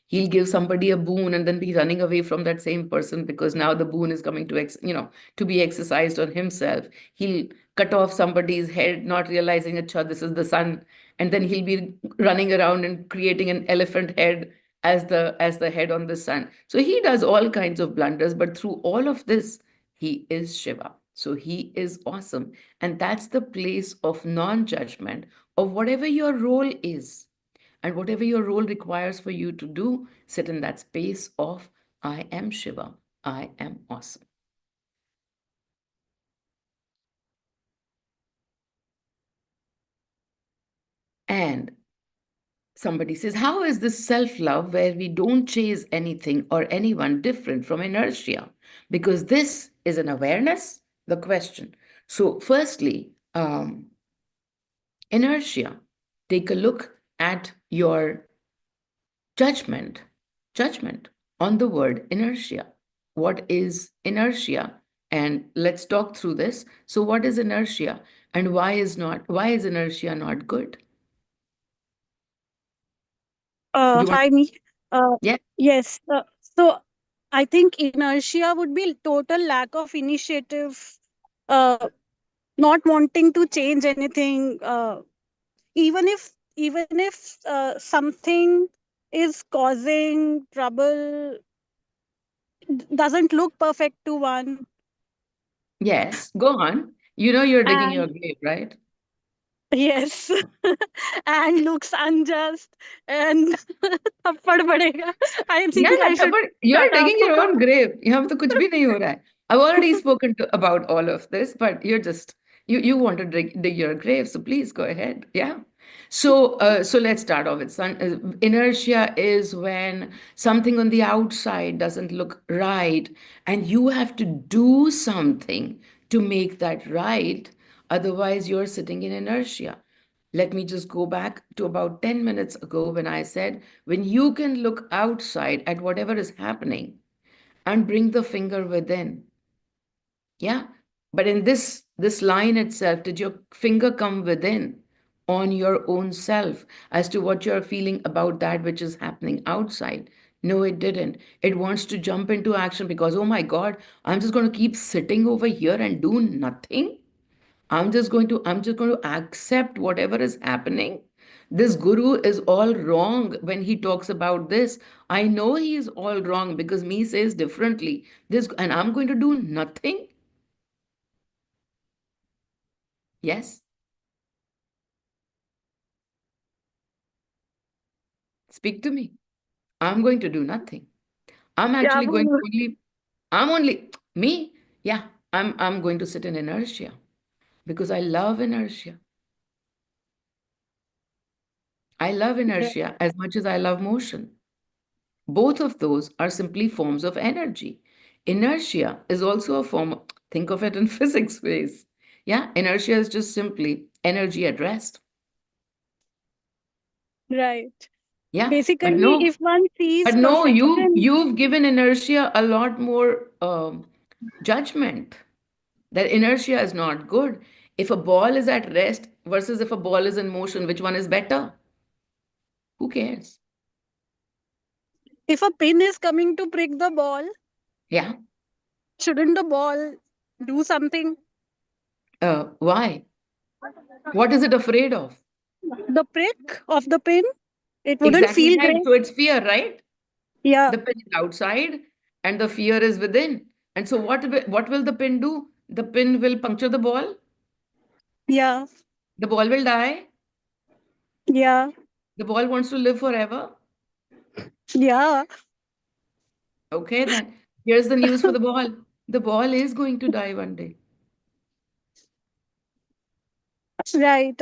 Speaker 1: He'll give somebody a boon and then be running away from that same person because now the boon is coming to to be exercised on himself. He'll cut off somebody's head, not realizing, acha, this is the sun, and then he'll be running around and creating an elephant head as the head on the sun. So he does all kinds of blunders, but through all of this, he is Shiva. So he is awesome. And that's the place of non judgment of whatever your role is. And whatever your role requires for you to do, sit in that space of I am Shiva. I am awesome. And somebody says, how is this self love where we don't chase anything or anyone different from inertia? Because this is an awareness, the question. So, firstly, inertia. Take a look at your judgment, judgment on the word inertia. What is inertia? And let's talk through this. So, what is inertia, and why is inertia not good? You want?
Speaker 2: Hi, me. Uh,
Speaker 1: Yeah.
Speaker 2: yes. So I think inertia would be total lack of initiative, uh, not wanting to change anything, even if something is causing trouble, doesn't look perfect to one,
Speaker 1: Yes, go on. You know you're digging your
Speaker 2: and
Speaker 1: grave, right?
Speaker 2: yes, and looks unjust, and थप्पड़ पड़ेगा. I
Speaker 1: Yeah,
Speaker 2: think I should
Speaker 1: but you're
Speaker 2: shut up.
Speaker 1: digging your own grave. यहाँ पे तो कुछ भी नहीं हो रहा है. I've already spoken about all of this, but you want to dig your grave, so please go ahead. Yeah. So let's start off with inertia is when something on the outside doesn't look right, and you have to do something to make that right. Otherwise, you're sitting in inertia. Let me just go back to about 10 minutes ago when I said, when you can look outside at whatever is happening and bring the finger within. Yeah. But in this line itself, did your finger come within on your own self as to what you're feeling about that which is happening outside? No, it didn't. It wants to jump into action because, oh my God, I'm just going to keep sitting over here and do nothing. I'm just going to accept whatever is happening. This guru is all wrong when he talks about this. I know he is all wrong because me says differently. This and I'm going to do nothing. Yes, speak to me. I'm going to do nothing. I'm
Speaker 2: Yeah,
Speaker 1: actually going to only I'm only me. Yeah, I'm going to sit in inertia because I love inertia. I love inertia as much as I love motion. Both of those are simply forms of energy. Inertia is also a form, think of it in physics ways. Yeah, inertia is just simply energy at rest.
Speaker 2: right.
Speaker 1: Yeah, but
Speaker 2: Basically,
Speaker 1: no,
Speaker 2: if one
Speaker 1: but
Speaker 2: sees
Speaker 1: no,
Speaker 2: perfection,
Speaker 1: you've given inertia a lot more judgment that inertia is not good. If a ball is at rest versus if a ball is in motion, which one is better? Who cares?
Speaker 2: if a pin is coming to prick the ball,
Speaker 1: Yeah.
Speaker 2: shouldn't the ball do something?
Speaker 1: Why? What is it afraid of?
Speaker 2: The prick of the pin, it wouldn't
Speaker 1: Exactly
Speaker 2: feel
Speaker 1: right.
Speaker 2: great.
Speaker 1: So it's fear, right?
Speaker 2: Yeah,
Speaker 1: The pin is outside and the fear is within. And so what will the pin do? The pin will puncture the ball.
Speaker 2: yeah,
Speaker 1: The ball will die.
Speaker 2: yeah,
Speaker 1: The ball wants to live forever.
Speaker 2: yeah.
Speaker 1: Okay, then here's the news for the ball. The ball is going to die one day.
Speaker 2: Right.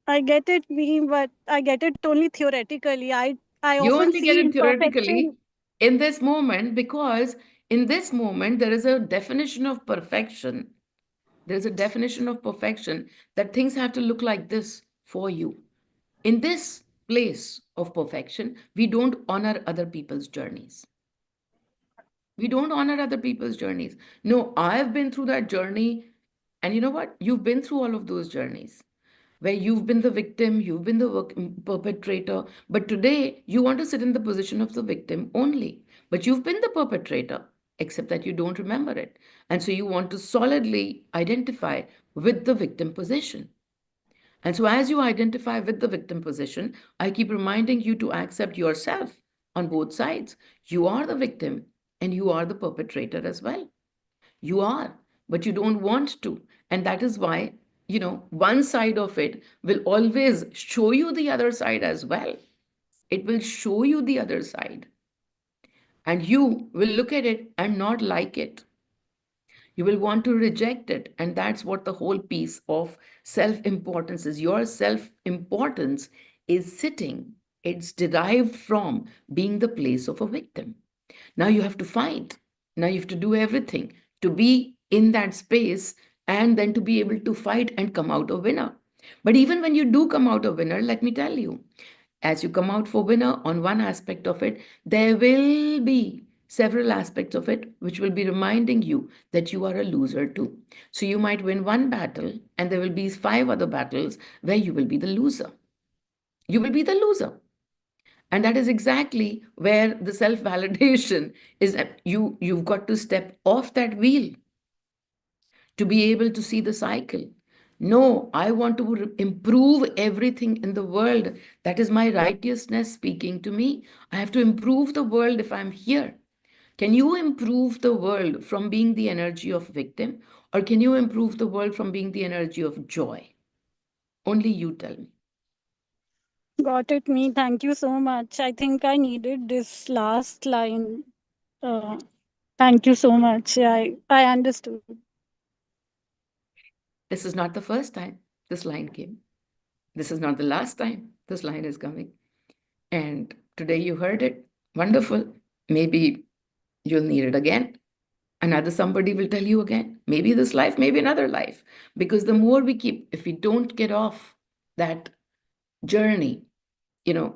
Speaker 2: I get it, me, but I get it only theoretically. I
Speaker 1: You
Speaker 2: often
Speaker 1: only get
Speaker 2: see
Speaker 1: it theoretically
Speaker 2: imperfection.
Speaker 1: in this moment because in this moment there is a definition of perfection. There's a definition of perfection that things have to look like this for you. In this place of perfection, we don't honor other people's journeys. We don't honor other people's journeys. No, I've been through that journey. And you know what? You've been through all of those journeys where you've been the victim, you've been the perpetrator. But today, you want to sit in the position of the victim only. But you've been the perpetrator, except that you don't remember it. And so you want to solidly identify with the victim position. And so, as you identify with the victim position, I keep reminding you to accept yourself on both sides. You are the victim and you are the perpetrator as well. You are, but you don't want to. And that is why, one side of it will always show you the other side as well. It will show you the other side. And you will look at it and not like it. You will want to reject it. And that's what the whole piece of self importance is. Your self importance is sitting, it's derived from being the place of a victim. Now you have to fight. Now you have to do everything to be in that space and then to be able to fight and come out a winner. But even when you do come out a winner, let me tell you, as you come out for winner on one aspect of it, there will be several aspects of it which will be reminding you that you are a loser too. So you might win one battle, and there will be five other battles where you will be the loser. You will be the loser. And that is exactly where the self validation is that you've got to step off that wheel to be able to see the cycle. No, I want to improve everything in the world. That is my righteousness speaking to me. I have to improve the world if I'm here. Can you improve the world from being the energy of victim, or can you improve the world from being the energy of joy? Only you tell me.
Speaker 2: Got it, me. Thank you so much. I think I needed this last line. Uh, Thank you so much. I understood.
Speaker 1: This is not the first time this line came. This is not the last time this line is coming. And today you heard it. Wonderful. Maybe you'll need it again. Another somebody will tell you again. Maybe this life, maybe another life. Because the more we keep, if we don't get off that journey,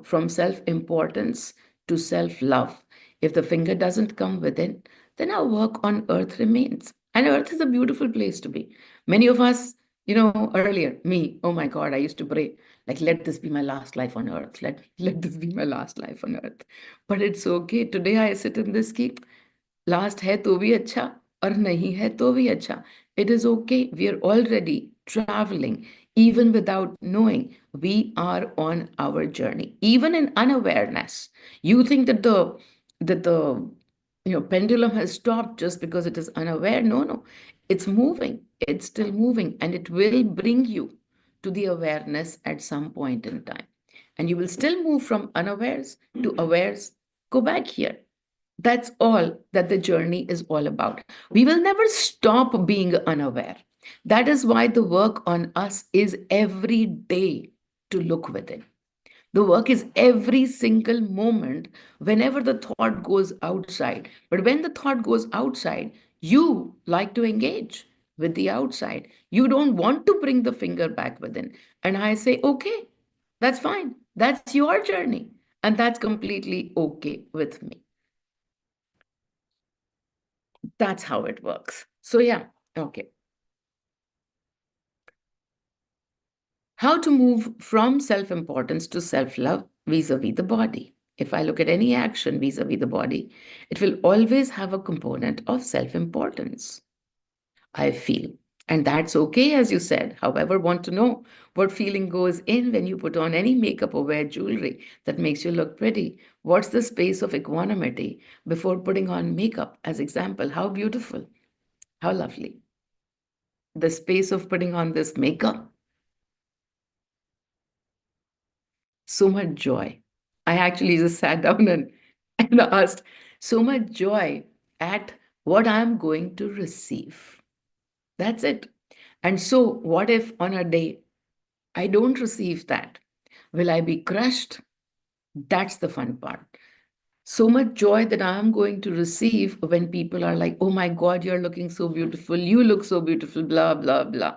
Speaker 1: from self importance to self love, if the finger doesn't come within, then our work on earth remains. And earth is a beautiful place to be. Many of us, earlier, me, oh my God, I used to pray, like, let this be my last life on earth. Let this be my last life on earth. But it's okay. Today I sit in this key. Last है तो भी अच्छा और नहीं है तो भी अच्छा. It is okay. We are already traveling, even without knowing. We are on our journey, even in unawareness. You think that the pendulum has stopped just because it is unaware. No, no, it's moving. It's still moving, and it will bring you to the awareness at some point in time. And you will still move from unawares to awares. Go back here. That's all that the journey is all about. We will never stop being unaware. That is why the work on us is every day to look within. The work is every single moment whenever the thought goes outside. But when the thought goes outside, you like to engage with the outside. You don't want to bring the finger back within. And I say, okay, that's fine. That's your journey. And that's completely okay with me. That's how it works. So, yeah, okay. How to move from self importance to self love vis a vis the body. If I look at any action vis a vis the body, it will always have a component of self importance, I feel. And that's okay, as you said. However, want to know what feeling goes in when you put on any makeup or wear jewelry that makes you look pretty? What's the space of equanimity before putting on makeup? As example, how beautiful, how lovely. The space of putting on this makeup, so much joy. I actually just sat down and asked, so much joy at what I'm going to receive. That's it. And so, what if on a day I don't receive that? Will I be crushed? That's the fun part. So much joy that I'm going to receive when people are like, oh my God, you're looking so beautiful. You look so beautiful, blah, blah, blah.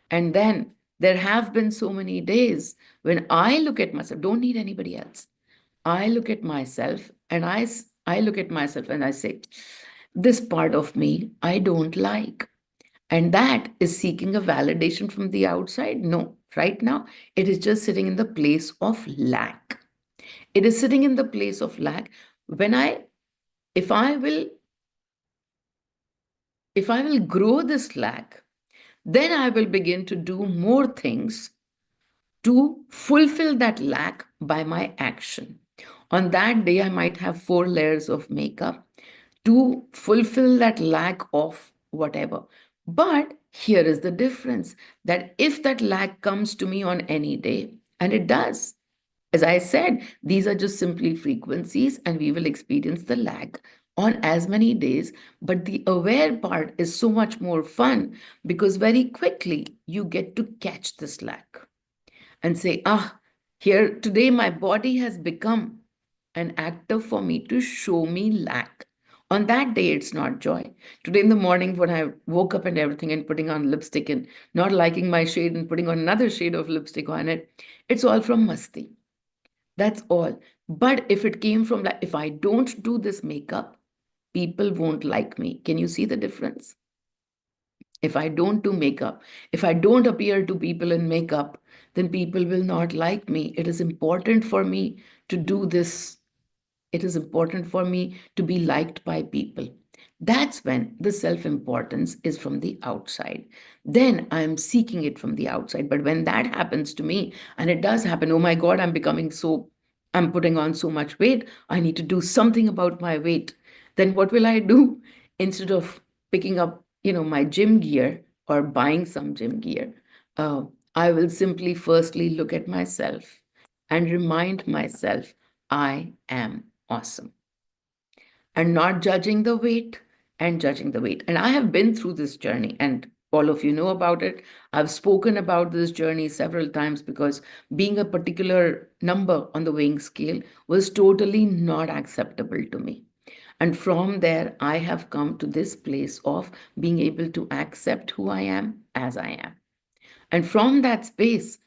Speaker 1: And then there have been so many days when I look at myself, don't need anybody else. I look at myself and I look at myself and I say, this part of me I don't like. And that is seeking a validation from the outside. No, right now it is just sitting in the place of lack. It is sitting in the place of lack. When I, if I will, if I will grow this lack, then I will begin to do more things to fulfill that lack by my action. On that day, I might have 4 layers of makeup to fulfill that lack of whatever. But here is the difference, that if that lack comes to me on any day, and it does, As I said, these are just simply frequencies, and we will experience the lag on as many days. But the aware part is so much more fun because very quickly you get to catch this lag and say, ah, here today my body has become an actor for me to show me lack. On that day, it's not joy. Today in the morning, when I woke up and everything and putting on lipstick and not liking my shade and putting on another shade of lipstick on it, it's all from masti. That's all. But if it came from like, if I don't do this makeup, people won't like me. Can you see the difference? If I don't do makeup, if I don't appear to people in makeup, then people will not like me. It is important for me to do this. It is important for me to be liked by people. That's when the self importance is from the outside. Then I'm seeking it from the outside. But when that happens to me, and it does happen, oh my God, I'm putting on so much weight. I need to do something about my weight. Then what will I do? Instead of picking up, my gym gear or buying some gym gear, uh, I will simply firstly look at myself and remind myself I am awesome, and not judging the weight and judging the weight. And I have been through this journey, and all of you know about it. I've spoken about this journey several times because being a particular number on the weighing scale was totally not acceptable to me. And from there, I have come to this place of being able to accept who I am as I am. And from that space,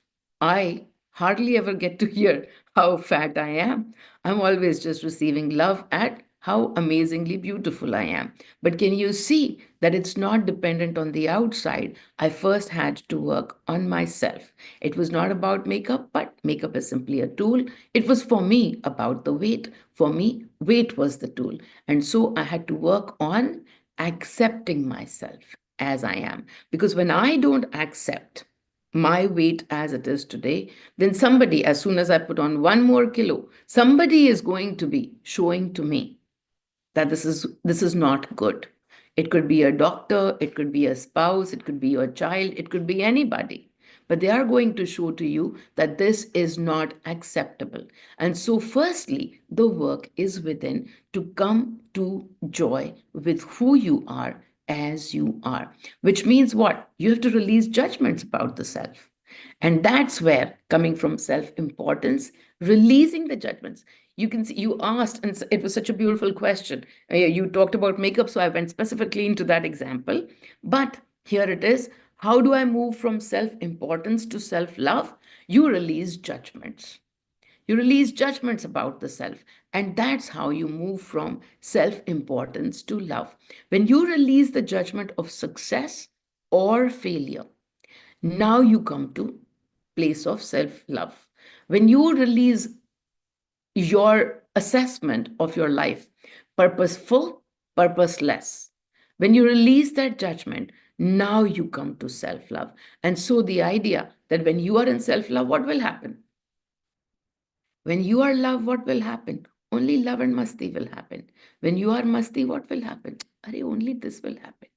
Speaker 1: I hardly ever get to hear how fat I am. I'm always just receiving love at how amazingly beautiful I am. But can you see that it's not dependent on the outside? I first had to work on myself. It was not about makeup, but makeup is simply a tool. It was for me about the weight. For me, weight was the tool. And so I had to work on accepting myself as I am. Because when I don't accept my weight as it is today, then somebody, as soon as I put on one more kilo, somebody is going to be showing to me that this is not good. It could be a doctor, it could be a spouse, it could be your child, it could be anybody. But they are going to show to you that this is not acceptable. And so, firstly, the work is within to come to joy with who you are as you are, which means what? You have to release judgments about the self. And that's where, coming from self importance, releasing the judgments. You can see, you asked, and it was such a beautiful question. You talked about makeup, so I went specifically into that example. But here it is. How do I move from self importance to self love? You release judgments. You release judgments about the self. And that's how you move from self importance to love. When you release the judgment of success or failure, now you come to place of self love. When you release your assessment of your life, purposeful, purposeless, when you release that judgment, now you come to self love. And so the idea that when you are in self love, what will happen? When you are love, what will happen? Only love and masti will happen. When you are masti, what will happen? Arey, only this will happen.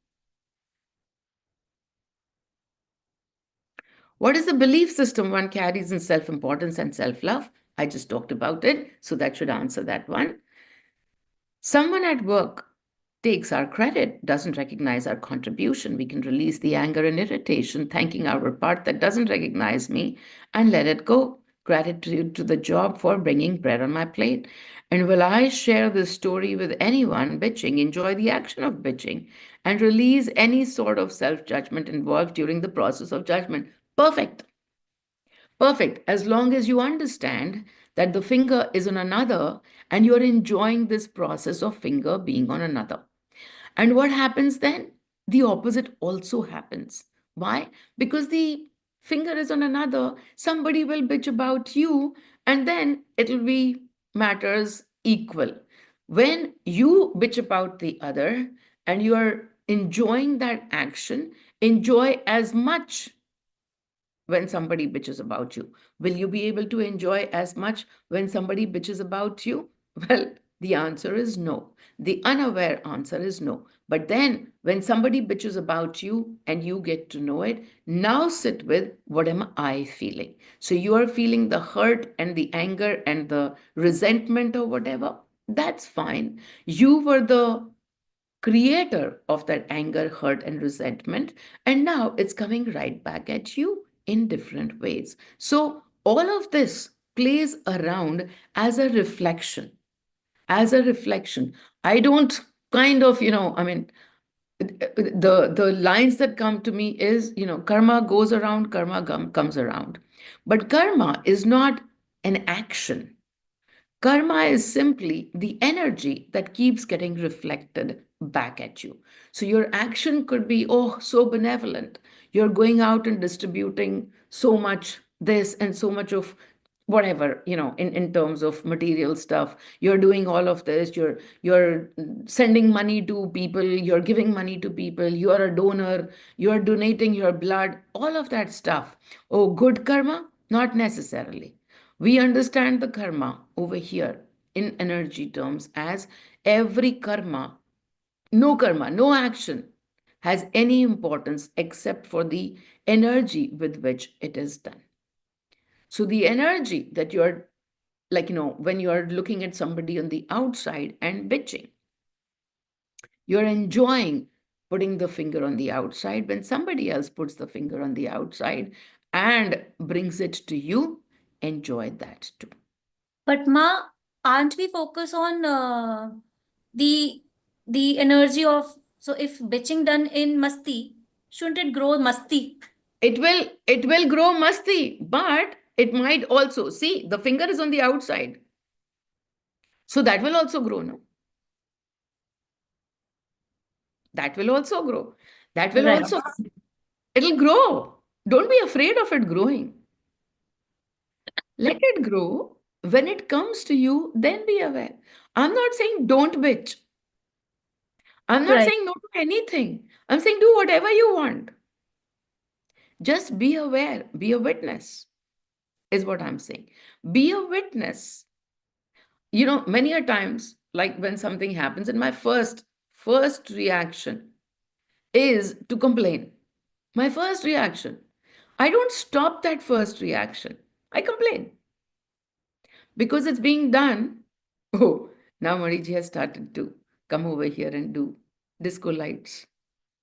Speaker 1: What is the belief system one carries in self importance and self love? I just talked about it, so that should answer that one. Someone at work takes our credit, doesn't recognize our contribution. We can release the anger and irritation, thanking our part that doesn't recognize me, and let it go. Gratitude to the job for bringing bread on my plate. And will I share this story with anyone bitching, enjoy the action of bitching, and release any sort of self judgment involved during the process of judgment? Perfect. Perfect. As long as you understand that the finger is on another and you're enjoying this process of finger being on another. And what happens then? The opposite also happens. Why? Because the finger is on another, somebody will bitch about you, and then it'll be matters equal. When you bitch about the other and you are enjoying that action, enjoy as much when somebody bitches about you. Will you be able to enjoy as much when somebody bitches about you? Well, The answer is no. The unaware answer is no. But then, when somebody bitches about you and you get to know it, now sit with what am I feeling? So, you are feeling the hurt and the anger and the resentment or whatever. That's fine. You were the creator of that anger, hurt, and resentment. And now it's coming right back at you in different ways. So, all of this plays around as a reflection. As a reflection. I don't kind of, I mean, the lines that come to me is, karma goes around, karma comes around. But karma is not an action. Karma is simply the energy that keeps getting reflected back at you. So your action could be, oh, so benevolent. You're going out and distributing so much this and so much of whatever, in terms of material stuff. You're doing all of this. You're sending money to people, you're giving money to people, you're a donor, you're donating your blood, all of that stuff. Oh, good karma? Not necessarily. We understand the karma over here in energy terms as every karma, no action has any importance except for the energy with which it is done. So the energy that you're like, when you're looking at somebody on the outside and bitching, you're enjoying putting the finger on the outside. When somebody else puts the finger on the outside and brings it to you, enjoy that too.
Speaker 3: But ma, aren't we focus on the the energy of, so if bitching done in masti, shouldn't it grow masti?
Speaker 1: It will grow musty, but it might also see the finger is on the outside. So that will also grow now. That will also grow. That will
Speaker 3: Right.
Speaker 1: also, it'll grow. Don't be afraid of it growing. Let it grow. When it comes to you, then be aware. I'm not saying don't bitch. I'm not
Speaker 3: Right.
Speaker 1: saying no to anything. I'm saying do whatever you want. Just be aware, be a witness, is what I'm saying. Be a witness. Many a times, like when something happens, and my first reaction is to complain. My first reaction. I don't stop that first reaction. I complain because it's being done. Oh, now Mariji has started to come over here and do disco lights.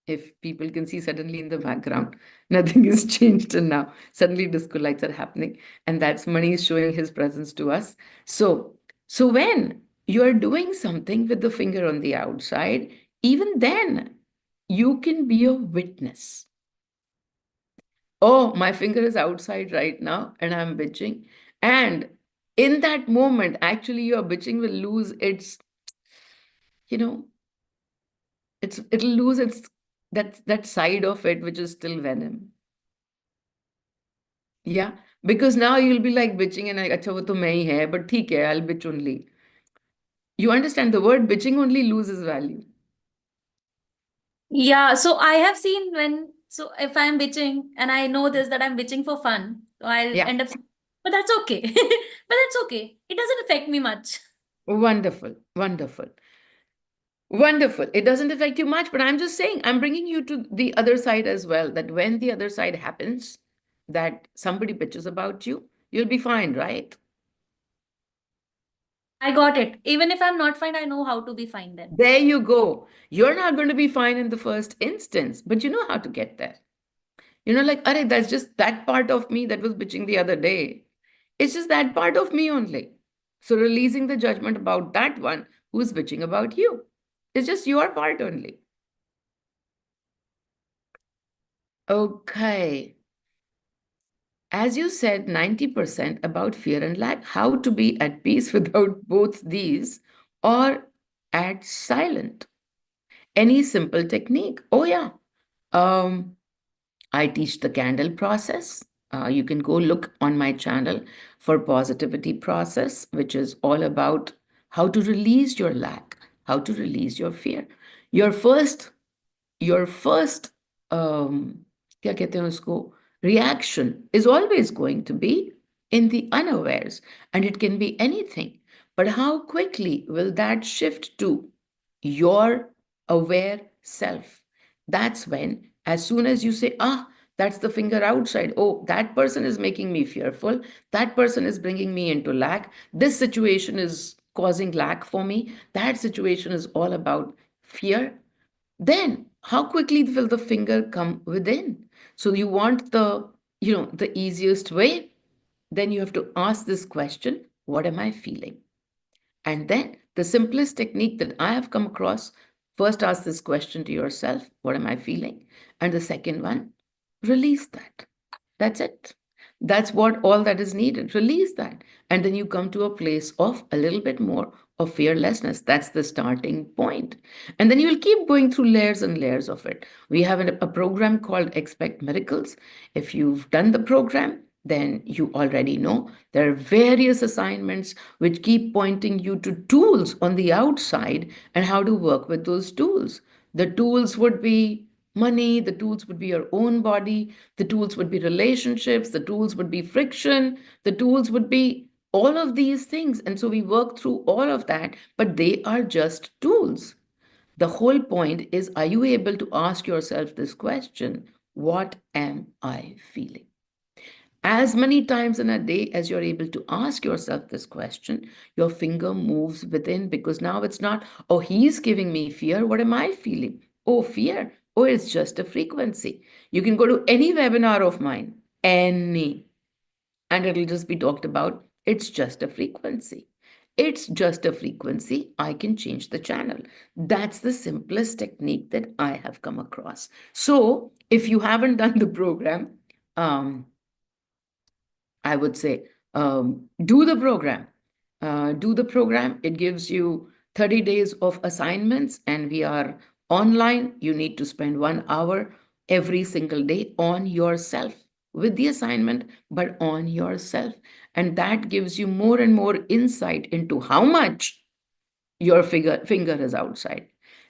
Speaker 1: If people can see suddenly in the background, nothing is changed, and now suddenly disco lights are happening, and that's Mani is showing his presence to us. So when you are doing something with the finger on the outside, even then you can be a witness. Oh, my finger is outside right now and I'm bitching. And in that moment, actually, your bitching will lose its, you know, it'll lose its that side of it which is still venom. Yeah. Because now you'll be like bitching and like, अच्छा वो तो मैं ही है, but ठीक है, I'll bitch only. You understand the word bitching only loses value.
Speaker 3: Yeah, so I have seen when, so if I'm bitching and I know this that I'm bitching for fun, so I'll
Speaker 1: Yeah.
Speaker 3: end up, but that's okay. But that's okay. It doesn't affect me much.
Speaker 1: Wonderful. Wonderful. Wonderful. It doesn't affect you much, but I'm just saying, I'm bringing you to the other side as well. That when the other side happens, that somebody bitches about you, you'll be fine, right?
Speaker 3: I got it. Even if I'm not fine, I know how to be fine then.
Speaker 1: There you go. You're not going to be fine in the first instance, but you know how to get there. Like, Are, that's just that part of me that was bitching the other day. It's just that part of me only. So releasing the judgment about that one who's bitching about you. It's just your part only. Okay. As you said, 90% about fear and lack, how to be at peace without both these or at silent. Any simple technique? Oh, yeah. Um, I teach the candle process. You can go look on my channel for positivity process, which is all about how to release your lack, how to release your fear. Your first your first क्या कहते हैं उसको reaction is always going to be in the unawares, and it can be anything. But how quickly will that shift to your aware self? That's when, as soon as you say, that's the finger outside. Oh, that person is making me fearful. That person is bringing me into lack. This situation is causing lack for me. That situation is all about fear. Then how quickly will the finger come within? So you want the easiest way? Then you have to ask this question, what am I feeling? And then the simplest technique that I have come across, first ask this question to yourself, what am I feeling? And the second one, release that. That's it. That's what all that is needed. Release that. And then you come to a place of a little bit more of fearlessness. That's the starting point. And then you'll keep going through layers and layers of it. We have a program called Expect Miracles. If you've done the program, then you already know there are various assignments which keep pointing you to tools on the outside and how to work with those tools. The tools would be money, the tools would be your own body, the tools would be relationships, the tools would be friction, the tools would be all of these things. And so we work through all of that, but they are just tools. The whole point is, are you able to ask yourself this question? What am I feeling? As many times in a day as you're able to ask yourself this question, your finger moves within, because now it's not, oh, he's giving me fear. What am I feeling? Oh, fear. Oh, it's just a frequency. You can go to any webinar of mine, any, and it'll just be talked about. It's just a frequency. It's just a frequency. I can change the channel. That's the simplest technique that I have come across. So if you haven't done the program, I would say, do the program. Do the program. It gives you 30 days of assignments, and we are online. You need to spend 1 hour every single day on yourself with the assignment, but on yourself. And that gives you more and more insight into how much your finger is outside.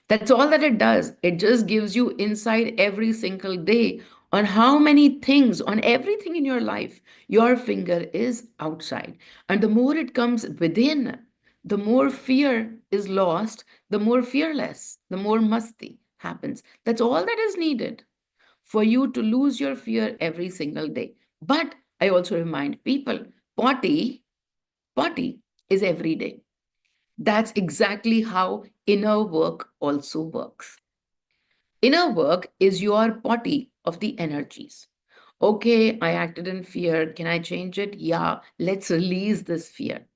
Speaker 1: That's all that it does. It just gives you insight every single day on how many things, on everything in your life, your finger is outside. And the more it comes within, the more fear is lost, the more fearless, the more masti happens. That's all that is needed for you to lose your fear every single day. But I also remind people, potty, potty is every day. That's exactly how inner work also works. Inner work is your potty of the energies. Okay, I acted in fear. Can I change it? Yeah, let's release this fear.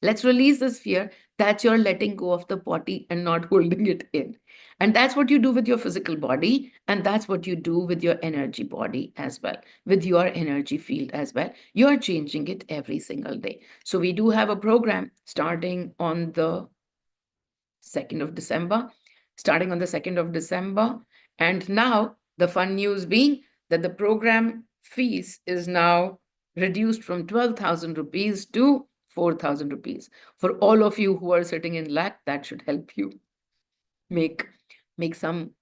Speaker 1: Let's release this fear. That's your letting go of the potty and not holding it in. And that's what you do with your physical body. And that's what you do with your energy body as well, with your energy field as well. You're changing it every single day. So we do have a program starting on the 2nd of December, starting on the 2nd of December. And now the fun news being that the program fees is now reduced from 12,000 rupees to 4,000 rupees. For all of you who are sitting in lack, that should help you make some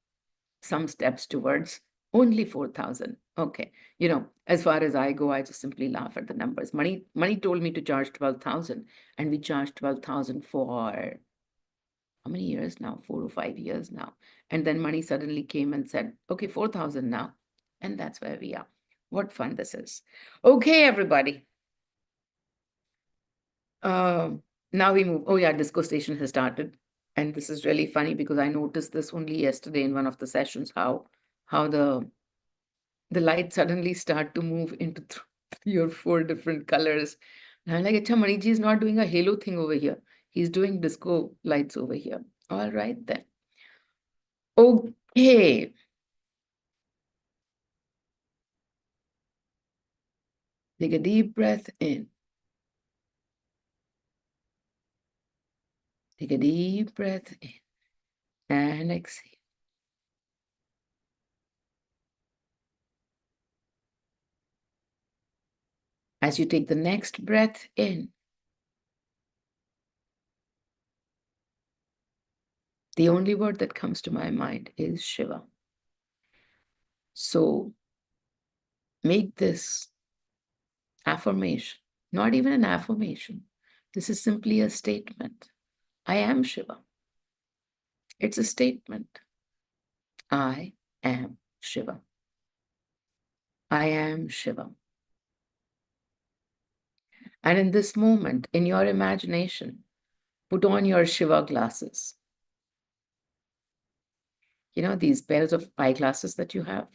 Speaker 1: steps towards only 4,000. Okay. As far as I go, I just simply laugh at the numbers. Money told me to charge 12,000, and we charged 12,000 for how many years now? 4 or 5 years now. And then money suddenly came and said, okay, 4,000 now. And that's where we are. What fun this is. Okay, everybody. Now we move. Oh, yeah, Disco Station has started. And this is really funny because I noticed this only yesterday in one of the sessions, how the lights suddenly start to move into 3 or 4 different colors. And I'm like, Acha, Maniji is not doing a halo thing over here. He's doing disco lights over here. All right, then. Okay. Take a deep breath in. Take a deep breath in and exhale. As you take the next breath in, the only word that comes to my mind is Shiva. So make this affirmation, not even an affirmation, This is simply a statement. I am Shiva. It's a statement. I am Shiva. I am Shiva. And in this moment, in your imagination, put on your Shiva glasses. You know, these pairs of eyeglasses that you have,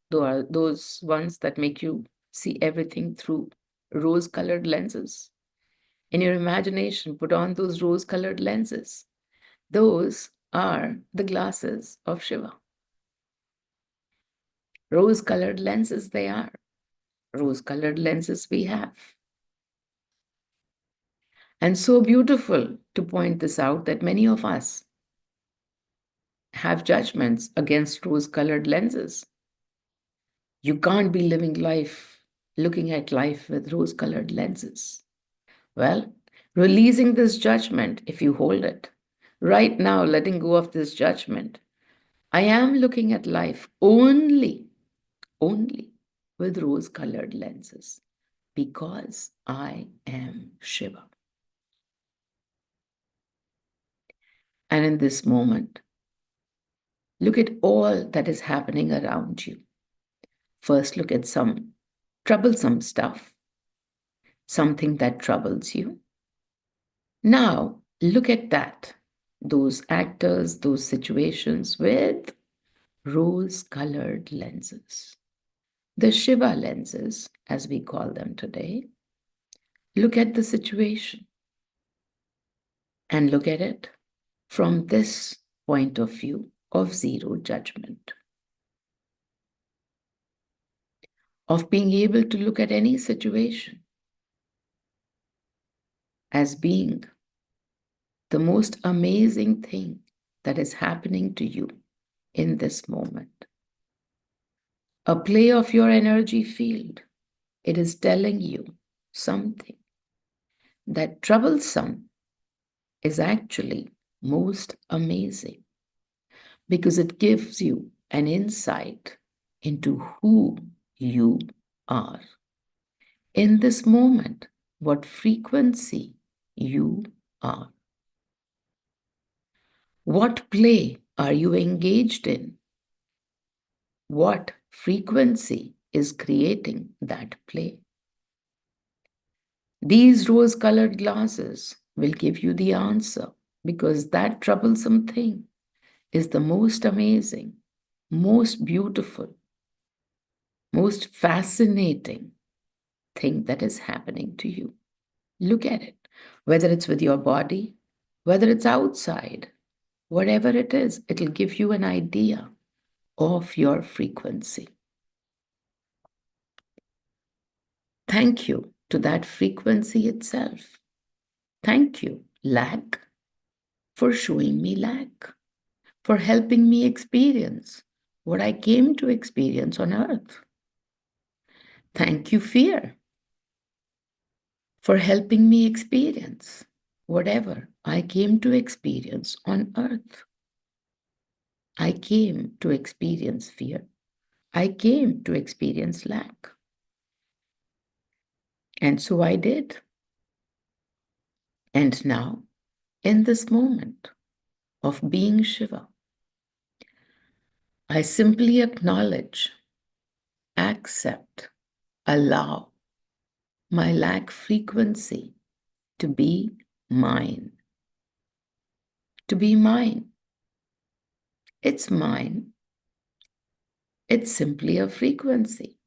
Speaker 1: those ones that make you see everything through rose-colored lenses. In your imagination, put on those rose-colored lenses. Those are the glasses of Shiva. Rose-colored lenses they are. Rose-colored lenses we have. And so beautiful to point this out that many of us have judgments against rose-colored lenses. You can't be living life, looking at life with rose-colored lenses. Well, releasing this judgment, if you hold it, right now, letting go of this judgment, I am looking at life only with rose-colored lenses because I am Shiva. And in this moment, look at all that is happening around you. First, look at some troublesome stuff, something that troubles you. Now, look at that, those actors, those situations with rose-colored lenses. The Shiva lenses, as we call them today. Look at the situation and look at it from this point of view of zero judgment, of being able to look at any situation as being the most amazing thing that is happening to you in this moment. A play of your energy field. It is telling you something that troublesome is actually most amazing because it gives you an insight into who you are. In this moment, what frequency you are. What play are you engaged in? What frequency is creating that play? These rose-colored glasses will give you the answer because that troublesome thing is the most amazing, most beautiful, most fascinating thing that is happening to you. Look at it, whether it's with your body, whether it's outside, whatever it is, it'll give you an idea of your frequency. Thank you to that frequency itself. Thank you, lack, for showing me lack, for helping me experience what I came to experience on earth. Thank you, fear, for helping me experience whatever I came to experience on earth. I came to experience fear. I came to experience lack. And so I did. And now, in this moment of being Shiva, I simply acknowledge, accept, allow my lack frequency to be mine. To be mine. It's mine. It's simply a frequency.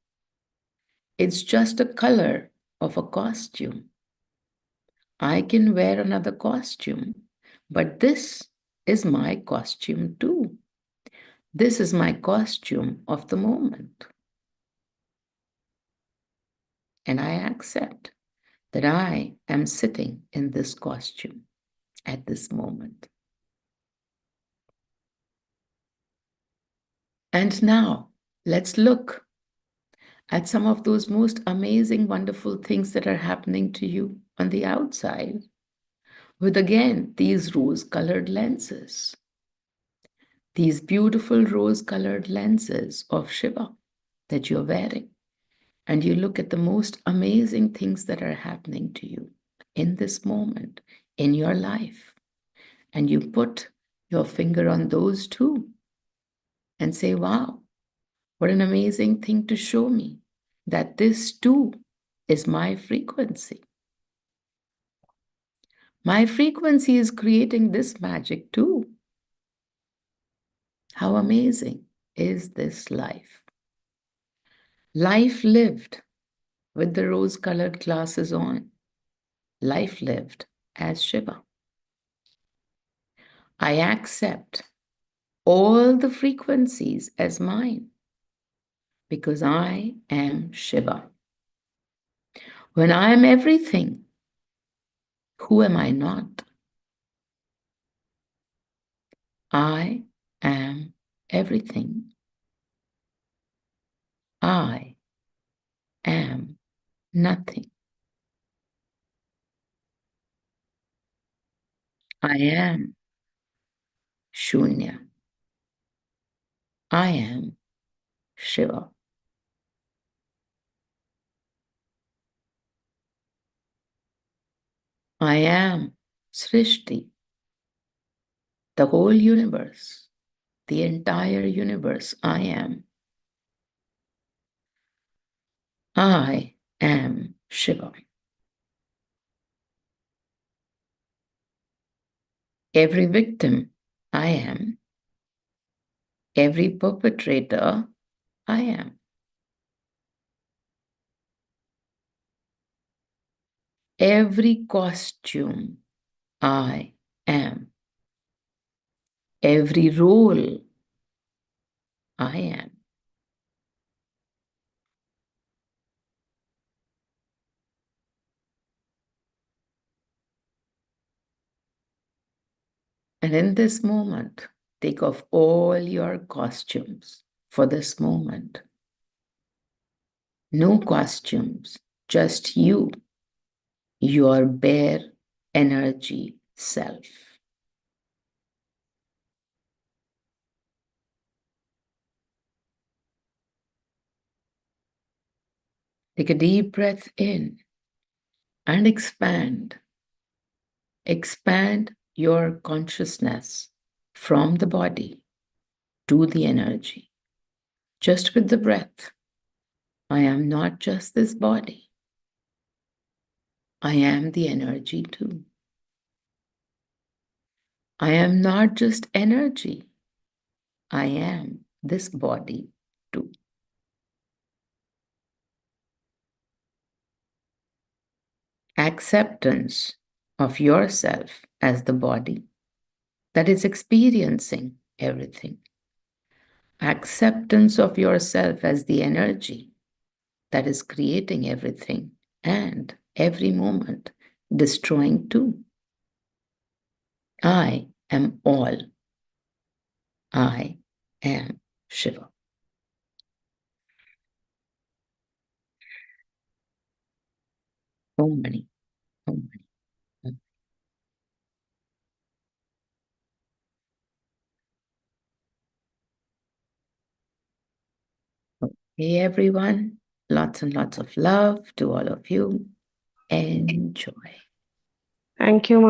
Speaker 1: It's just a color of a costume. I can wear another costume, but this is my costume too. This is my costume of the moment. And I accept that I am sitting in this costume at this moment. And now let's look at some of those most amazing, wonderful things that are happening to you on the outside with, again, these rose-colored lenses. These beautiful rose-colored lenses of Shiva that you're wearing. And you look at the most amazing things that are happening to you in this moment in your life, and you put your finger on those two and say, wow, what an amazing thing to show me that this too is my frequency. My frequency is creating this magic too. How amazing is this life? Life lived with the rose-colored glasses on. Life lived as Shiva. I accept all the frequencies as mine because I am Shiva. When I am everything, who am I not? I am everything. I am nothing. I am Shunya. I am Shiva. I am Srishti, the whole universe, the entire universe. I am. I am Shiva. Every victim, I am. Every perpetrator, I am. Every costume, I am. Every role, I am. And in this moment, take off all your costumes for this moment. No costumes, just you, your bare energy self. Take a deep breath in and expand. Expand your consciousness from the body to the energy. Just with the breath, I am not just this body. I am the energy too. I am not just energy. I am this body too. Acceptance of yourself as the body that is experiencing everything. Acceptance of yourself as the energy that is creating everything and every moment destroying too. I am all. I am Shiva. Om Mani, Om Mani, Om. Hey everyone, lots and lots of love to all of you. Enjoy.
Speaker 2: Thank you, Mom.